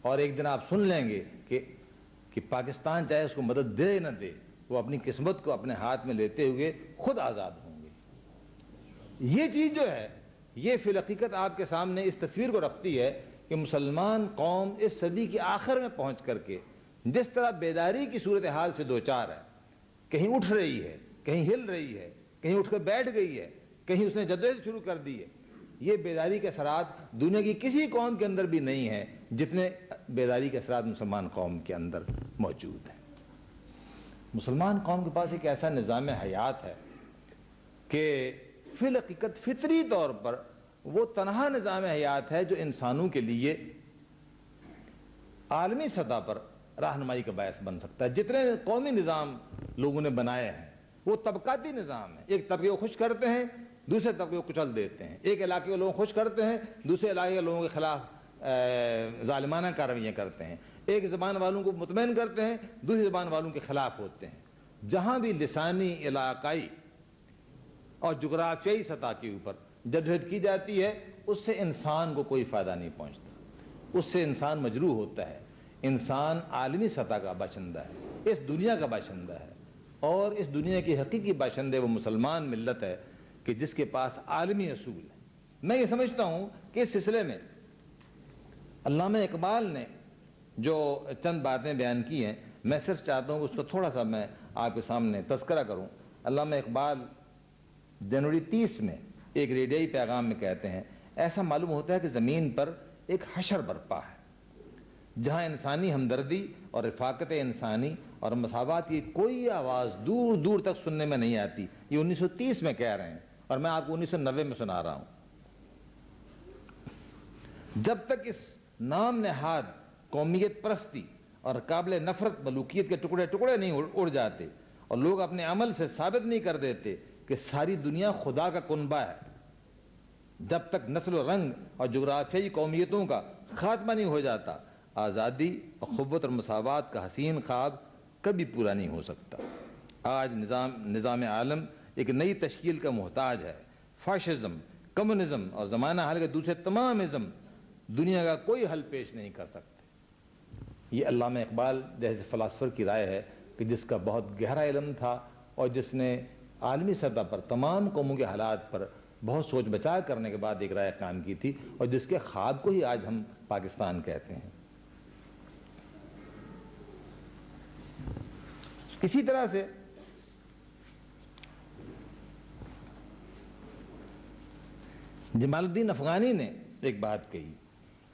اور ایک دن آپ سن لیں گے کہ پاکستان چاہے اس کو مدد دے نہ دے، وہ اپنی قسمت کو اپنے ہاتھ میں لیتے ہوئے خود آزاد ہوں گے. یہ چیز جو ہے یہ فی الحقیقت آپ کے سامنے اس تصویر کو رکھتی ہے کہ مسلمان قوم اس صدی کے آخر میں پہنچ کر کے جس طرح بیداری کی صورتحال سے دوچار ہے، کہیں اٹھ رہی ہے، کہیں ہل رہی ہے، کہیں اٹھ کر بیٹھ گئی ہے، کہیں اس نے جدوجہد شروع کر دی ہے. یہ بیداری کے اثرات دنیا کی کسی قوم کے اندر بھی نہیں ہیں جتنے بیداری کے اثرات مسلمان قوم کے اندر موجود ہیں. مسلمان قوم کے پاس ایک ایسا نظام حیات ہے کہ فی الحقیقت فطری طور پر وہ تنہا نظام حیات ہے جو انسانوں کے لیے عالمی سطح پر رہنمائی کا باعث بن سکتا ہے. جتنے قومی نظام لوگوں نے بنائے ہیں وہ طبقاتی نظام ہے. ایک طبقے کو خوش کرتے ہیں، دوسرے طبقے کو کچل دیتے ہیں. ایک علاقے کے لوگوں کو خوش کرتے ہیں، دوسرے علاقے کے لوگوں کے خلاف ظالمانہ کارروائیاں کرتے ہیں. ایک زبان والوں کو مطمئن کرتے ہیں، دوسری زبان والوں کے خلاف ہوتے ہیں. جہاں بھی لسانی، علاقائی اور جغرافیائی سطح کے اوپر جدوجہد کی جاتی ہے اس سے انسان کو کوئی فائدہ نہیں پہنچتا. اس سے انسان مجروح ہوتا ہے. انسان عالمی سطح کا باشندہ ہے، اس دنیا کا باشندہ ہے، اور اس دنیا کی حقیقی باشندے وہ مسلمان ملت ہے کہ جس کے پاس عالمی اصول ہے. میں یہ سمجھتا ہوں کہ اس سلسلے میں علامہ اقبال نے جو چند باتیں بیان کی ہیں، میں صرف چاہتا ہوں کہ اس کو تھوڑا سا میں آپ کے سامنے تذکرہ کروں. علامہ اقبال جنوری 30 میں ایک ریڈیائی پیغام میں کہتے ہیں، ایسا معلوم ہوتا ہے کہ زمین پر ایک حشر برپا ہے جہاں انسانی ہمدردی اور رفاقت انسانی اور مساوات کی کوئی آواز دور دور تک سننے میں نہیں آتی. یہ 1930 میں کہہ رہے ہیں اور میں آپ کو 1990 میں سنا رہا ہوں. جب تک اس نام نہاد قومیت پرستی اور قابل نفرت ملوکیت کے ٹکڑے ٹکڑے نہیں اڑ جاتے اور لوگ اپنے عمل سے ثابت نہیں کر دیتے کہ ساری دنیا خدا کا کنبہ ہے، جب تک نسل و رنگ اور جغرافیائی قومیتوں کا خاتمہ نہیں ہو جاتا، آزادی، اخوت اور مساوات کا حسین خواب کبھی پورا نہیں ہو سکتا. آج نظام عالم ایک نئی تشکیل کا محتاج ہے. فاشزم، کمیونزم اور زمانہ حال کے دوسرے تمام ازم دنیا کا کوئی حل پیش نہیں کر سکتے. یہ علامہ اقبال جیسے فلاسفر کی رائے ہے کہ جس کا بہت گہرا علم تھا اور جس نے عالمی سطح پر تمام قوموں کے حالات پر بہت سوچ بچا کرنے کے بعد ایک رائے قائم کی تھی، اور جس کے خواب کو ہی آج ہم پاکستان کہتے ہیں. اسی طرح سے جمال الدین افغانی نے ایک بات کہی،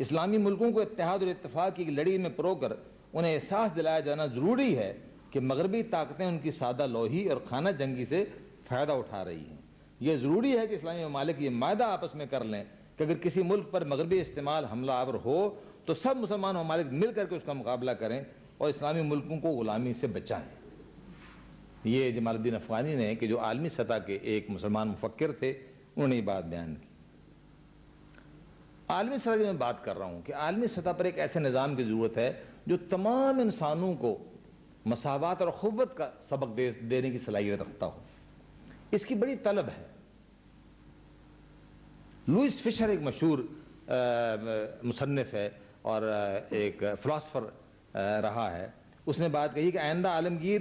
اسلامی ملکوں کو اتحاد اور اتفاق کی لڑی میں پرو کر انہیں احساس دلایا جانا ضروری ہے کہ مغربی طاقتیں ان کی سادہ لوہی اور خانہ جنگی سے فائدہ اٹھا رہی ہیں. یہ ضروری ہے کہ اسلامی ممالک یہ معاہدہ آپس میں کر لیں کہ اگر کسی ملک پر مغربی استعمال حملہ آور ہو تو سب مسلمان ممالک مل کر کے اس کا مقابلہ کریں اور اسلامی ملکوں کو غلامی سے بچائیں. یہ جمال الدین افغانی نے کہ جو عالمی سطح کے ایک مسلمان مفکر تھے، انہوں نے یہ بات بیان کی. عالمی سطح کی میں بات کر رہا ہوں کہ عالمی سطح پر ایک ایسے نظام کی ضرورت ہے جو تمام انسانوں کو مساوات اور اخوت کا سبق دینے کی صلاحیت رکھتا ہو. اس کی بڑی طلب ہے. لوئس فشر ایک مشہور مصنف ہے اور ایک فلاسفر رہا ہے. اس نے بات کہی کہ آئندہ عالمگیر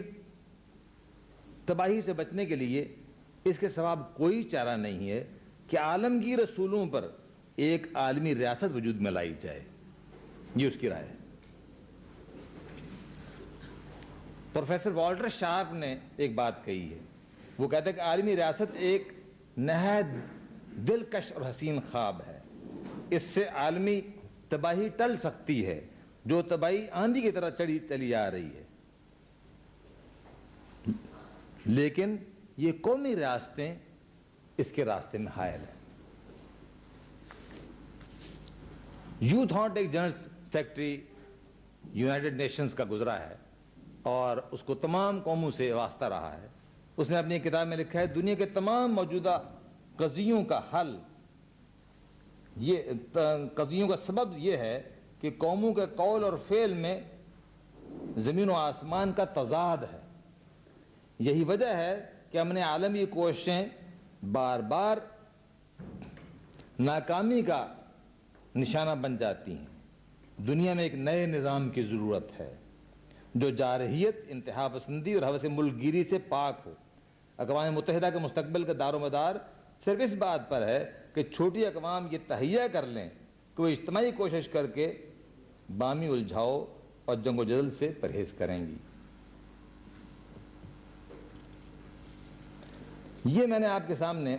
تباہی سے بچنے کے لیے اس کے سوا کوئی چارہ نہیں ہے کہ عالمگیر اصولوں پر ایک عالمی ریاست وجود میں لائی جائے. یہ اس کی رائے ہے. پروفیسر والٹر شارپ نے ایک بات کہی ہے. وہ کہتا ہے کہ عالمی ریاست ایک نہایت دلکش اور حسین خواب ہے. اس سے عالمی تباہی ٹل سکتی ہے جو تباہی آندھی کی طرح چلی آ رہی ہے، لیکن یہ قومی ریاستیں اس کے راستے میں حائل ہیں. یوتھ ہانٹ ایک جنرل سیکرٹری یونائٹڈ نیشنز کا گزرا ہے اور اس کو تمام قوموں سے واسطہ رہا ہے. اس نے اپنی کتاب میں لکھا ہے دنیا کے تمام موجودہ قضیوں کا حل، یہ قضیوں کا سبب یہ ہے کہ قوموں کے قول اور فعل میں زمین و آسمان کا تضاد ہے. یہی وجہ ہے کہ ہم نے عالمی کوششیں بار بار ناکامی کا نشانہ بن جاتی ہیں. دنیا میں ایک نئے نظام کی ضرورت ہے جو جارحیت، انتہا پسندی اور ہوس ملک گیری سے پاک ہو. اقوام متحدہ کے مستقبل کا دار و مدار صرف اس بات پر ہے کہ چھوٹی اقوام یہ تہیہ کر لیں کہ وہ اجتماعی کوشش کر کے باہمی الجھاؤ اور جنگ و جدل سے پرہیز کریں گی. یہ میں نے آپ کے سامنے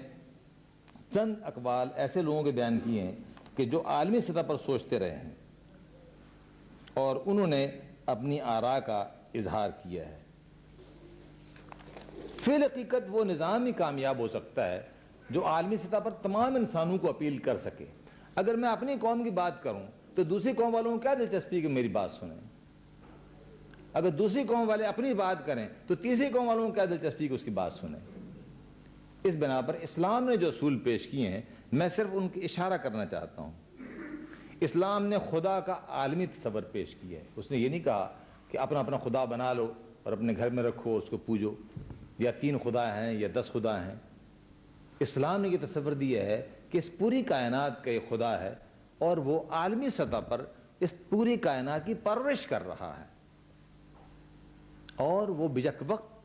چند اقوال ایسے لوگوں کے بیان کیے ہیں کہ جو عالمی سطح پر سوچتے رہے ہیں اور انہوں نے اپنی آراء کا اظہار کیا ہے. فی الحقیقت وہ نظام ہی کامیاب ہو سکتا ہے جو عالمی سطح پر تمام انسانوں کو اپیل کر سکے. اگر میں اپنی قوم کی بات کروں تو دوسری قوم والوں کو کیا دلچسپی کہ میری بات سنیں. اگر دوسری قوم والے اپنی بات کریں تو تیسری قوم والوں کو کیا دلچسپی کہ اس کی بات سنیں. اس بنا پر اسلام نے جو اصول پیش کیے ہیں میں صرف ان کی اشارہ کرنا چاہتا ہوں. اسلام نے خدا کا عالمی تصور پیش کیا ہے. اس نے یہ نہیں کہا کہ اپنا اپنا خدا بنا لو اور اپنے گھر میں رکھو، اس کو پوجو، یا 3 خدا ہیں یا 10 خدا ہیں. اسلام نے یہ تصور دیا ہے کہ اس پوری کائنات کا ایک خدا ہے اور وہ عالمی سطح پر اس پوری کائنات کی پرورش کر رہا ہے، اور وہ بیک وقت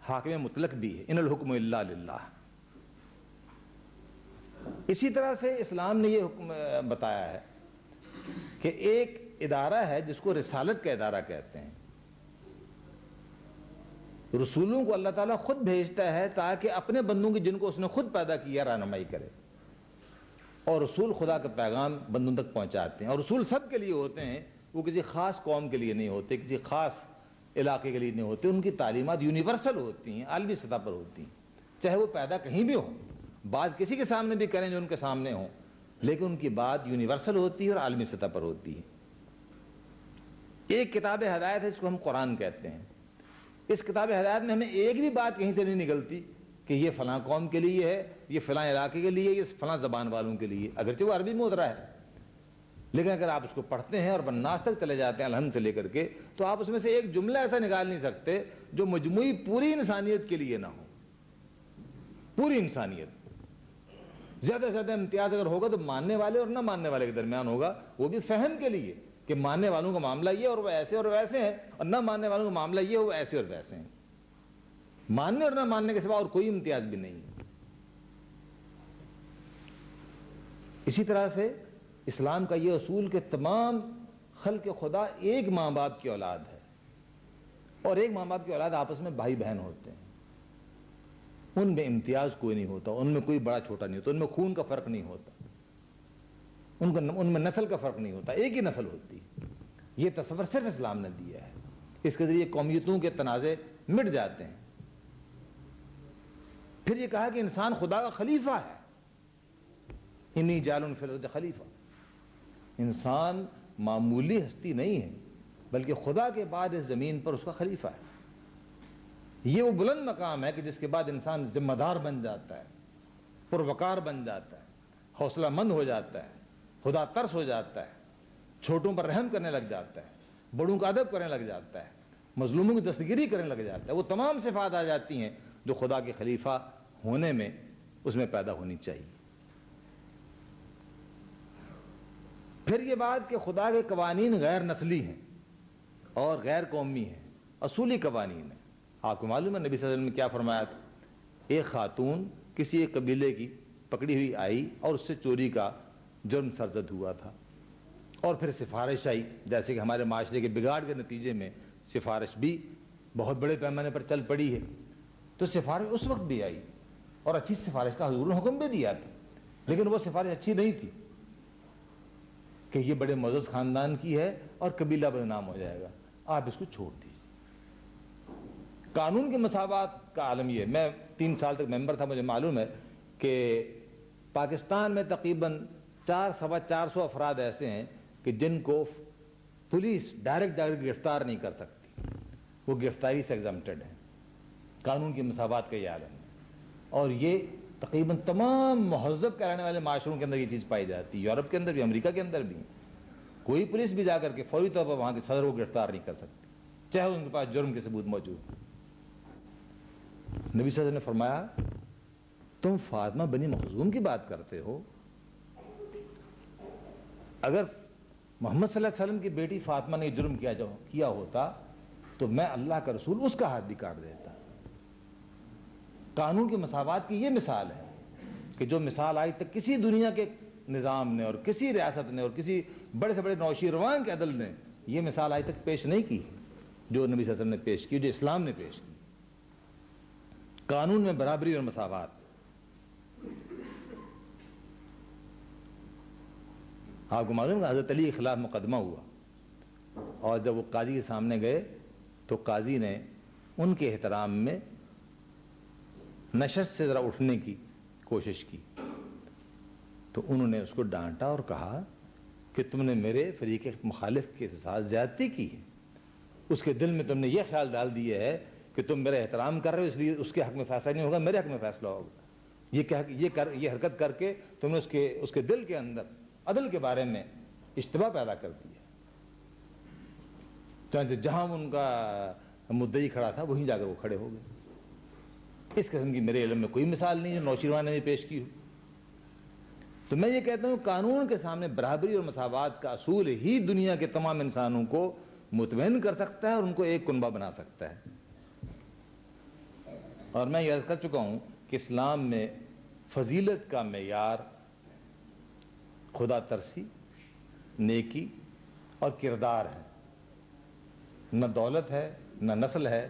حاکم مطلق بھی ہے، ان الحکم الا للہ۔ اسی طرح سے اسلام نے یہ حکم بتایا ہے کہ ایک ادارہ ہے جس کو رسالت کا ادارہ کہتے ہیں۔ رسولوں کو اللہ تعالیٰ خود بھیجتا ہے تاکہ اپنے بندوں کی جن کو اس نے خود پیدا کیا رہنمائی کرے، اور رسول خدا کا پیغام بندوں تک پہنچاتے ہیں۔ اور رسول سب کے لیے ہوتے ہیں، وہ کسی خاص قوم کے لیے نہیں ہوتے، کسی خاص علاقے کے لیے نہیں ہوتے۔ ان کی تعلیمات یونیورسل ہوتی ہیں، عالمی سطح پر ہوتی ہیں، چاہے وہ پیدا کہیں بھی ہوں، بات کسی کے سامنے بھی کریں جو ان کے سامنے ہوں، لیکن ان کی بات یونیورسل ہوتی ہے اور عالمی سطح پر ہوتی ہے۔ ایک کتاب ہدایت ہے جس کو ہم قرآن کہتے ہیں۔ اس کتاب ہدایت میں ہمیں ایک بھی بات کہیں سے نہیں نکلتی کہ یہ فلاں قوم کے لیے ہے، یہ فلاں علاقے کے لیے، یہ فلاں زبان والوں کے لیے، اگرچہ وہ عربی میں اترا ہے، لیکن اگر آپ اس کو پڑھتے ہیں اور بناس تک چلے جاتے ہیں الحمد سے لے کر کے، تو آپ اس میں سے ایک جملہ ایسا نکال نہیں سکتے جو مجموعی پوری انسانیت کے لیے نہ ہو۔ پوری انسانیت، زیادہ سے زیادہ امتیاز اگر ہوگا تو ماننے والے اور نہ ماننے والے کے درمیان ہوگا، وہ بھی فہم کے لیے کہ ماننے والوں کا معاملہ یہ اور وہ ایسے اور ویسے ہیں، اور نہ ماننے والوں کا معاملہ یہ وہ ایسے اور ویسے ہیں۔ ماننے اور نہ ماننے کے سوا اور کوئی امتیاز بھی نہیں۔ اسی طرح سے اسلام کا یہ اصول کہ تمام خلق خدا ایک ماں باپ کی اولاد ہے، اور ایک ماں باپ کی اولاد آپس میں بھائی بہن ہوتے ہیں، ان میں امتیاز کوئی نہیں ہوتا، ان میں کوئی بڑا چھوٹا نہیں ہوتا، ان میں خون کا فرق نہیں ہوتا، ان میں نسل کا فرق نہیں ہوتا، ایک ہی نسل ہوتی ہے۔ یہ تصور صرف اسلام نے دیا ہے، اس کے ذریعے قومیتوں کے تنازع مٹ جاتے ہیں۔ پھر یہ کہا کہ انسان خدا کا خلیفہ ہے، انی جاعل فی الارض خلیفہ۔ انسان معمولی ہستی نہیں ہے، بلکہ خدا کے بعد اس زمین پر اس کا خلیفہ ہے۔ یہ وہ بلند مقام ہے کہ جس کے بعد انسان ذمہ دار بن جاتا ہے، پروقار بن جاتا ہے، حوصلہ مند ہو جاتا ہے، خدا ترس ہو جاتا ہے، چھوٹوں پر رحم کرنے لگ جاتا ہے، بڑوں کا ادب کرنے لگ جاتا ہے، مظلوموں کی دستگیری کرنے لگ جاتا ہے۔ وہ تمام صفات آ جاتی ہیں جو خدا کے خلیفہ ہونے میں اس میں پیدا ہونی چاہیے۔ پھر یہ بات کہ خدا کے قوانین غیر نسلی ہیں اور غیر قومی ہیں، اصولی قوانین ہیں۔ آپ کو معلوم ہے نبی صلی اللہ علیہ وسلم نے کیا فرمایا تھا؟ ایک خاتون کسی ایک قبیلے کی پکڑی ہوئی آئی اور اس سے چوری کا جرم سرزد ہوا تھا، اور پھر سفارش آئی، جیسے کہ ہمارے معاشرے کے بگاڑ کے نتیجے میں سفارش بھی بہت بڑے پیمانے پر چل پڑی ہے، تو سفارش اس وقت بھی آئی اور اچھی سفارش کا حضور نے حکم بھی دیا تھا، لیکن وہ سفارش اچھی نہیں تھی کہ یہ بڑے معزز خاندان کی ہے اور قبیلہ بدنام ہو جائے گا، آپ اس کو چھوڑ دیجیے۔ قانون کے مساوات کا عالم یہ ہے، میں 3 سال تک ممبر تھا، مجھے معلوم ہے کہ پاکستان میں تقریباً 400 افراد ایسے ہیں کہ جن کو پولیس ڈائریکٹ گرفتار نہیں کر سکتی، وہ گرفتاری سے ایگزمپٹڈ ہیں۔ قانون کی مساوات کا یہ عالم ہے، اور یہ تقریباً تمام مہذب کہلانے والے معاشروں کے اندر یہ چیز پائی جاتی ہے، یورپ کے اندر بھی، امریکہ کے اندر بھی۔ کوئی پولیس بھی جا کر کے فوری طور پر وہاں کے صدر کو گرفتار نہیں کر سکتی، چاہے ان کے پاس جرم کے ثبوت موجود۔ نبی صلی اللہ علیہ وسلم نے فرمایا تم فاطمہ بنی مخزوم کی بات کرتے ہو، اگر محمد صلی اللہ علیہ وسلم کی بیٹی فاطمہ نے جرم کیا ہوتا تو میں اللہ کا رسول اس کا ہاتھ بھی کاٹ دیتا۔ قانون کی مساوات کی یہ مثال ہے کہ جو مثال آج تک کسی دنیا کے نظام نے اور کسی ریاست نے اور کسی بڑے سے بڑے نوشیروان کے عدل نے یہ مثال آج تک پیش نہیں کی جو نبی صلی اللہ علیہ وسلم نے پیش کی، جو اسلام نے پیش کی۔ قانون میں برابری اور مساوات۔ آپ کو معلوم ہے حضرت علی کے خلاف مقدمہ ہوا، اور جب وہ قاضی کے سامنے گئے تو قاضی نے ان کے احترام میں نشست سے ذرا اٹھنے کی کوشش کی، تو انہوں نے اس کو ڈانٹا اور کہا کہ تم نے میرے فریق مخالف کے ساتھ زیادتی کی ہے، اس کے دل میں تم نے یہ خیال ڈال دیا ہے کہ تم میرا احترام کر رہے ہو اس لیے اس کے حق میں فیصلہ نہیں ہوگا، میرے حق میں فیصلہ ہوگا۔ یہ حرکت کر کے تم نے اس کے دل کے اندر عدل کے بارے میں اشتباہ پیدا کر دیا۔ چنانچہ جہاں ان کا مدعی کھڑا تھا وہیں جا کر وہ کھڑے ہو گئے۔ اس قسم کی میرے علم میں کوئی مثال نہیں ہے نوشیروان نے بھی پیش کی ہو۔ تو میں یہ کہتا ہوں قانون کے سامنے برابری اور مساوات کا اصول ہی دنیا کے تمام انسانوں کو مطمئن کر سکتا ہے اور ان کو ایک کنبہ بنا سکتا ہے. اور میں یہ عرض کر چکا ہوں کہ اسلام میں فضیلت کا معیار خدا ترسی، نیکی اور کردار ہے، نہ دولت ہے، نہ نسل ہے،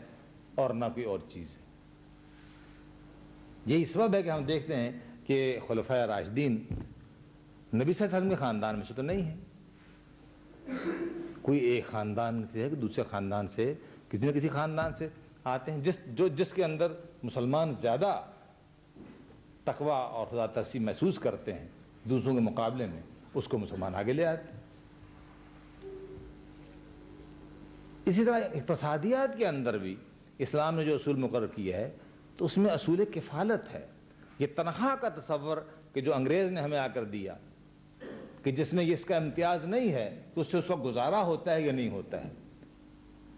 اور نہ کوئی اور چیز ہے. یہی سبب ہے کہ ہم دیکھتے ہیں کہ خلفائے راشدین نبی صلی اللہ علیہ وسلم کے خاندان میں سے تو نہیں ہے. کوئی ایک خاندان سے ہے کہ دوسرے خاندان سے، کسی نہ کسی خاندان سے آتے ہیں. جس کے اندر مسلمان زیادہ تقوی اور خدا ترسی محسوس کرتے ہیں دوسروں کے مقابلے میں، اس کو مسلمان آگے لے آتے ہیں. اسی طرح اقتصادیات کے اندر بھی اسلام نے جو اصول مقرر کیا ہے تو اس میں اصول کفالت ہے. یہ تنخواہ کا تصور کہ جو انگریز نے ہمیں آ کر دیا کہ جس میں اس کا امتیاز نہیں ہے تو اس سے اس وقت گزارا ہوتا ہے یا نہیں ہوتا ہے،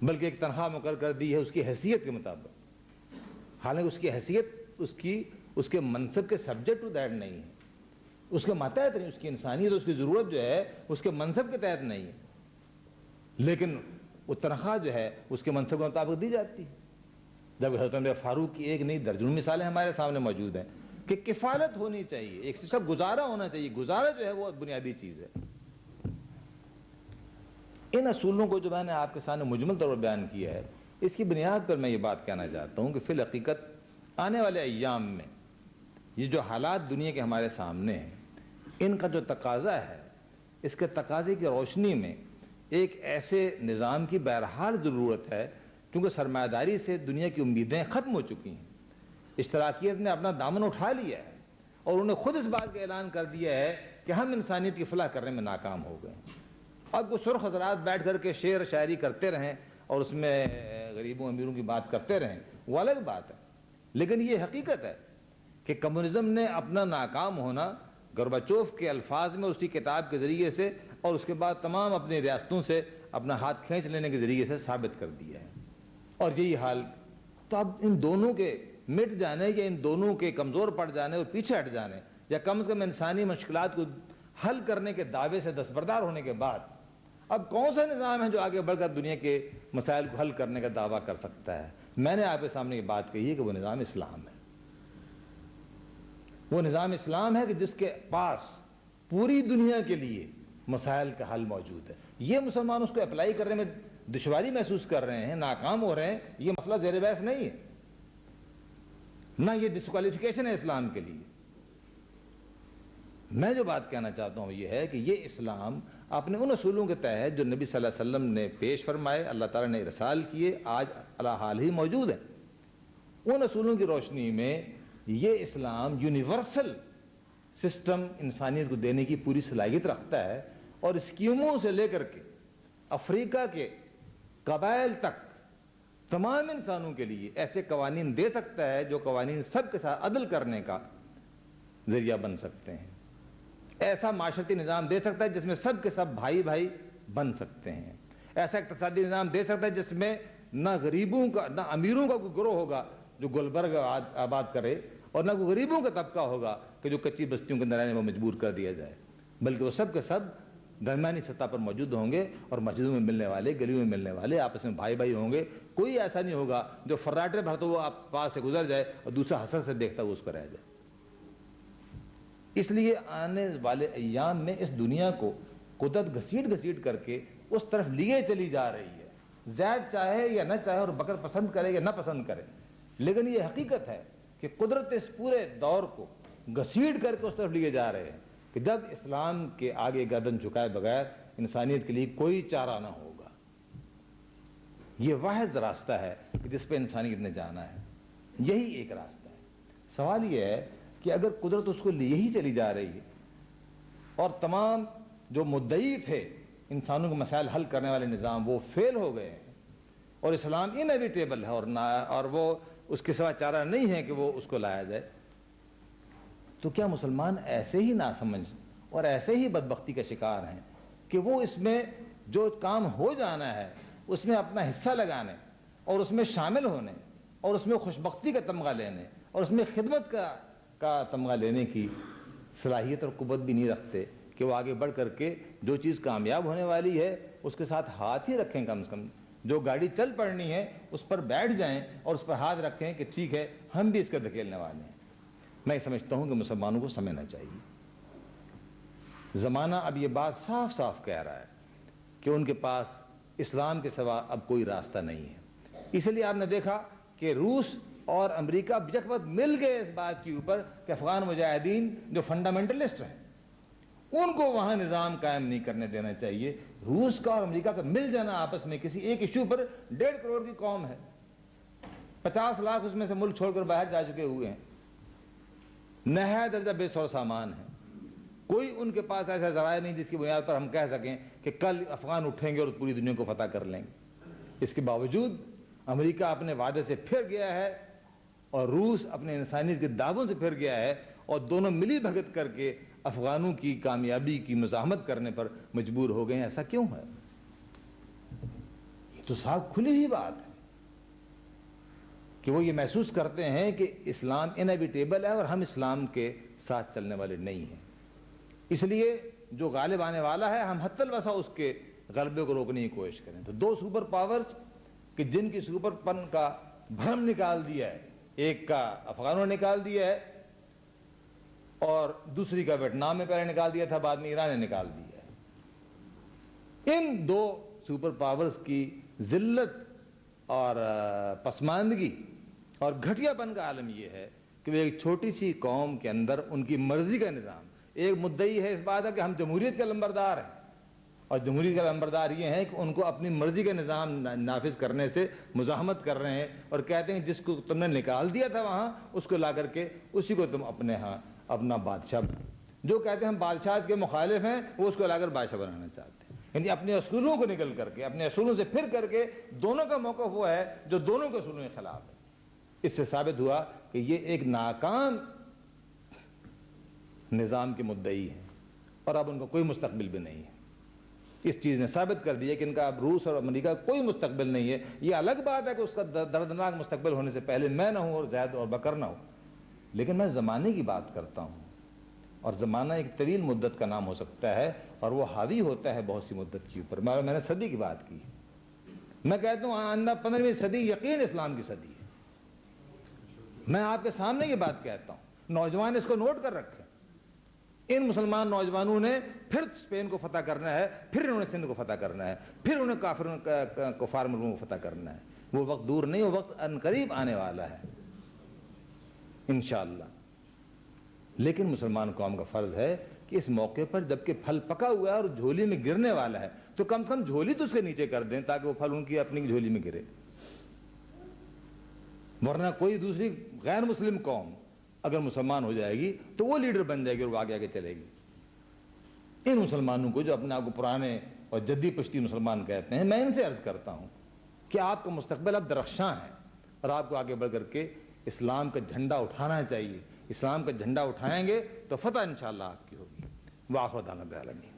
بلکہ ایک تنخواہ مقرر کر دی ہے اس کی حیثیت کے مطابق، حالانکہ اس کی حیثیت اس کے منصب کے سبجیکٹ ٹو دیٹ نہیں ہے، اس کے ماتحت نہیں، اس کی انسانیت، اس کی ضرورت جو ہے اس کے منصب کے تحت نہیں ہے، لیکن وہ تنخواہ جو ہے اس کے منصب کے مطابق دی جاتی ہے. جب حضرت عمر فاروق کی ایک نہیں درجنوں مثالیں ہمارے سامنے موجود ہیں کہ کفالت ہونی چاہیے، ایک سب گزارا ہونا چاہیے. گزارا جو ہے وہ بنیادی چیز ہے. ان اصولوں کو جو میں نے آپ کے سامنے مجمل طور پر بیان کیا ہے، اس کی بنیاد پر میں یہ بات کہنا چاہتا ہوں کہ فی الحقیقت آنے والے ایام میں یہ جو حالات دنیا کے ہمارے سامنے ہیں، ان کا جو تقاضا ہے، اس کے تقاضے کی روشنی میں ایک ایسے نظام کی بہرحال ضرورت ہے، کیونکہ سرمایہ داری سے دنیا کی امیدیں ختم ہو چکی ہیں. اشتراکیت نے اپنا دامن اٹھا لیا ہے اور انہوں نے خود اس بات کا اعلان کر دیا ہے کہ ہم انسانیت کی فلاح کرنے میں ناکام ہو گئے. اب کچھ سرخ حضرات بیٹھ کر کے شعر شاعری کرتے رہیں اور اس میں غریبوں امیروں کی بات کرتے رہیں، وہ الگ بات ہے، لیکن یہ حقیقت ہے کہ کمیونزم نے اپنا ناکام ہونا گورباچوف کے الفاظ میں، اس کی کتاب کے ذریعے سے، اور اس کے بعد تمام اپنی ریاستوں سے اپنا ہاتھ کھینچ لینے کے ذریعے سے ثابت کر دیا ہے. اور یہی حال تو اب ان دونوں کے مٹ جانے یا ان دونوں کے کمزور پڑ جانے اور پیچھے ہٹ جانے، یا کم از کم انسانی مشکلات کو حل کرنے کے دعوے سے دستبردار ہونے کے بعد اب کون سا نظام ہے جو آگے بڑھ کر دنیا کے مسائل کو حل کرنے کا دعویٰ کر سکتا ہے؟ میں نے آپ کے سامنے یہ بات کہی ہے کہ وہ نظام اسلام ہے. وہ نظام اسلام ہے کہ جس کے پاس پوری دنیا کے لیے مسائل کا حل موجود ہے. یہ مسلمان اس کو اپلائی کرنے میں دشواری محسوس کر رہے ہیں، ناکام ہو رہے ہیں، یہ مسئلہ زیر بحث نہیں ہے، نہ یہ ڈسکوالیفیکیشن ہے اسلام کے لیے. میں جو بات کہنا چاہتا ہوں یہ ہے کہ یہ اسلام اپنے ان اصولوں کے تحت جو نبی صلی اللہ علیہ وسلم نے پیش فرمائے، اللہ تعالیٰ نے ارسال کیے، آج علی حال ہی موجود ہے. ان اصولوں کی روشنی میں یہ اسلام یونیورسل سسٹم انسانیت کو دینے کی پوری صلاحیت رکھتا ہے، اور اسکیموں سے لے کر کے افریقہ کے قبائل تک تمام انسانوں کے لیے ایسے قوانین دے سکتا ہے جو قوانین سب کے ساتھ عدل کرنے کا ذریعہ بن سکتے ہیں. ایسا معاشرتی نظام دے سکتا ہے جس میں سب کے سب بھائی بھائی بن سکتے ہیں. ایسا اقتصادی نظام دے سکتا ہے جس میں نہ غریبوں کا نہ امیروں کا کوئی گروہ ہوگا جو گلبرگ آباد کرے، اور نہ کوئی غریبوں کا طبقہ ہوگا کہ جو کچی بستیوں کے اندر رہنے میں مجبور کر دیا جائے، بلکہ وہ سب کے سب درمیانی سطح پر موجود ہوں گے، اور مسجدوں میں ملنے والے، گلیوں میں ملنے والے آپس میں بھائی بھائی ہوں گے. کوئی ایسا نہیں ہوگا جو فراٹے بھرتا ہوا آپ پاس سے گزر جائے اور دوسرا حسرت سے دیکھتا ہوا اس کو رہ جائے. اس لیے آنے والے ایام میں اس دنیا کو قدرت گھسیٹ کر کے اس طرف لیے چلی جا رہی ہے، زید چاہے یا نہ چاہے، اور بکر پسند کرے یا نہ پسند کرے، لیکن یہ حقیقت ہے کہ قدرت اس پورے دور کو گھسیٹ کر کے اس طرف لیے جا رہے ہیں کہ جب اسلام کے آگے گردن جھکائے بغیر انسانیت کے لیے کوئی چارہ نہ ہوگا. یہ واحد راستہ ہے کہ جس پہ انسانیت نے جانا ہے، یہی ایک راستہ ہے. سوال یہ ہے کہ اگر قدرت اس کو لیے ہی چلی جا رہی ہے اور تمام جو مدعی تھے انسانوں کے مسائل حل کرنے والے نظام وہ فیل ہو گئے ہیں، اور اسلام انیویٹیبل ہے اور وہ اس کے سوا چارہ نہیں ہے کہ وہ اس کو لایا جائے، تو کیا مسلمان ایسے ہی ناسمجھ اور ایسے ہی بدبختی کا شکار ہیں کہ وہ اس میں جو کام ہو جانا ہے اس میں اپنا حصہ لگانے اور اس میں شامل ہونے اور اس میں خوشبختی کا تمغہ لینے اور اس میں خدمت کا تمغہ لینے کی صلاحیت اور قوت بھی نہیں رکھتے کہ وہ آگے بڑھ کر کے جو چیز کامیاب ہونے والی ہے اس کے ساتھ ہاتھ ہی رکھیں، کم سے کم جو گاڑی چل پڑنی ہے اس پر بیٹھ جائیں اور اس پر ہاتھ رکھیں کہ ٹھیک ہے ہم بھی اس کا دھکیلنے والے ہیں۔ میں سمجھتا ہوں کہ مسلمانوں کو سمجھنا چاہیے، زمانہ اب یہ بات صاف صاف کہہ رہا ہے کہ ان کے پاس اسلام کے سوا اب کوئی راستہ نہیں ہے۔ اس لیے آپ نے دیکھا کہ روس اور امریکہ یک وقت مل گئے اس بات کے اوپر کہ افغان مجاہدین جو فنڈامنٹلسٹ ہیں ان کو وہاں نظام قائم نہیں کرنے دینا چاہیے۔ روس کا اور امریکہ کا مل جانا آپس میں کسی ایک ایشو پر، 1.5 کروڑ کی قوم ہے، 50 لاکھ اس میں سے ملک چھوڑ کر باہر جا چکے ہوئے ہیں، نہایت درجہ بے سر سامان ہے، کوئی ان کے پاس ایسا ذرائع نہیں جس کی بنیاد پر ہم کہہ سکیں کہ کل افغان اٹھیں گے اور پوری دنیا کو فتح کر لیں گے۔ اس کے باوجود امریکہ اپنے وعدے سے پھر گیا ہے اور روس اپنے انسانیت کے دعووں سے پھر گیا ہے، اور دونوں ملی بھگت کر کے افغانوں کی کامیابی کی مزاحمت کرنے پر مجبور ہو گئے ہیں۔ ایسا کیوں ہے؟ یہ تو صاف کھلی ہوئی بات ہے کہ وہ یہ محسوس کرتے ہیں کہ اسلام انیویٹیبل ہے اور ہم اسلام کے ساتھ چلنے والے نہیں ہیں، اس لیے جو غالب آنے والا ہے ہم حتی الوسع اس کے غلبے کو روکنے کی کوشش کریں۔ تو 2 سپر پاورز کہ جن کی سپر پن کا بھرم نکال دیا ہے، ایک کا افغانوں نے نکال دیا ہے اور دوسری کا ویتنام میں پہلے نکال دیا تھا، بعد میں ایران نے نکال دیا ہے۔ ان 2 سپر پاورز کی ذلت اور پسماندگی اور گھٹیا پن کا عالم یہ ہے کہ وہ ایک چھوٹی سی قوم کے اندر ان کی مرضی کا نظام، ایک مدعی ہے اس بات ہے کہ ہم جمہوریت کے لمبردار ہیں، اور جمہوریت کا لمبردار یہ ہے کہ ان کو اپنی مرضی کا نظام نافذ کرنے سے مزاحمت کر رہے ہیں اور کہتے ہیں جس کو تم نے نکال دیا تھا وہاں اس کو لا کر کے اسی کو تم اپنے ہاں اپنا بادشاہ بناؤ۔ جو کہتے ہیں ہم بادشاہ کے مخالف ہیں وہ اس کو لا کر بادشاہ بنانا چاہتے ہیں، یعنی اپنے اصولوں کو نکل کر کے، اپنے اصولوں سے پھر کر کے دونوں کا موقف وہ ہے جو دونوں کے اصولوں کے خلاف ہے۔ اس سے ثابت ہوا کہ یہ ایک ناکام نظام کے مدعی ہیں اور اب ان کا کوئی مستقبل بھی نہیں ہے۔ اس چیز نے ثابت کر دیا کہ ان کا اب روس اور امریکہ کوئی مستقبل نہیں ہے۔ یہ الگ بات ہے کہ اس کا دردناک مستقبل ہونے سے پہلے میں نہ ہوں اور زید اور بکر نہ ہوں، لیکن میں زمانے کی بات کرتا ہوں، اور زمانہ ایک طویل مدت کا نام ہو سکتا ہے اور وہ حاوی ہوتا ہے بہت سی مدت کے اوپر۔ میں نے صدی کی بات کی، میں کہتا ہوں آئندہ 15ویں صدی یقین اسلام کی صدی ہے۔ میں آپ کے سامنے یہ بات کہتا ہوں، نوجوان اس کو نوٹ کر رکھیں۔ ان مسلمان نوجوانوں نے پھر اسپین کو فتح کرنا ہے، پھر انہوں نے سندھ کو فتح کرنا ہے، پھر انہیں کفار ملکوں کو فتح کرنا ہے۔ وہ وقت دور نہیں، وہ وقت عنقریب آنے والا ہے انشاءاللہ۔ لیکن مسلمان قوم کا فرض ہے کہ اس موقع پر جبکہ پھل پکا ہوا ہے اور جھولی میں گرنے والا ہے تو کم سے کم جھولی تو اس کے نیچے کر دیں تاکہ وہ پھل ان کی اپنی جھولی میں گرے، ورنہ کوئی دوسری غیر مسلم قوم اگر مسلمان ہو جائے گی تو وہ لیڈر بن جائے گی اور وہ آگے آگے چلے گی۔ ان مسلمانوں کو جو اپنے آپ کو پرانے اور جدی پشتی مسلمان کہتے ہیں، میں ان سے عرض کرتا ہوں کہ آپ کا مستقبل اب درخشاں ہے اور آپ کو آگے بڑھ کر کے اسلام کا جھنڈا اٹھانا چاہیے۔ اسلام کا جھنڈا اٹھائیں گے تو فتح انشاءاللہ آپ کی ہوگی۔ وآخر دعوانا الحمدللہ۔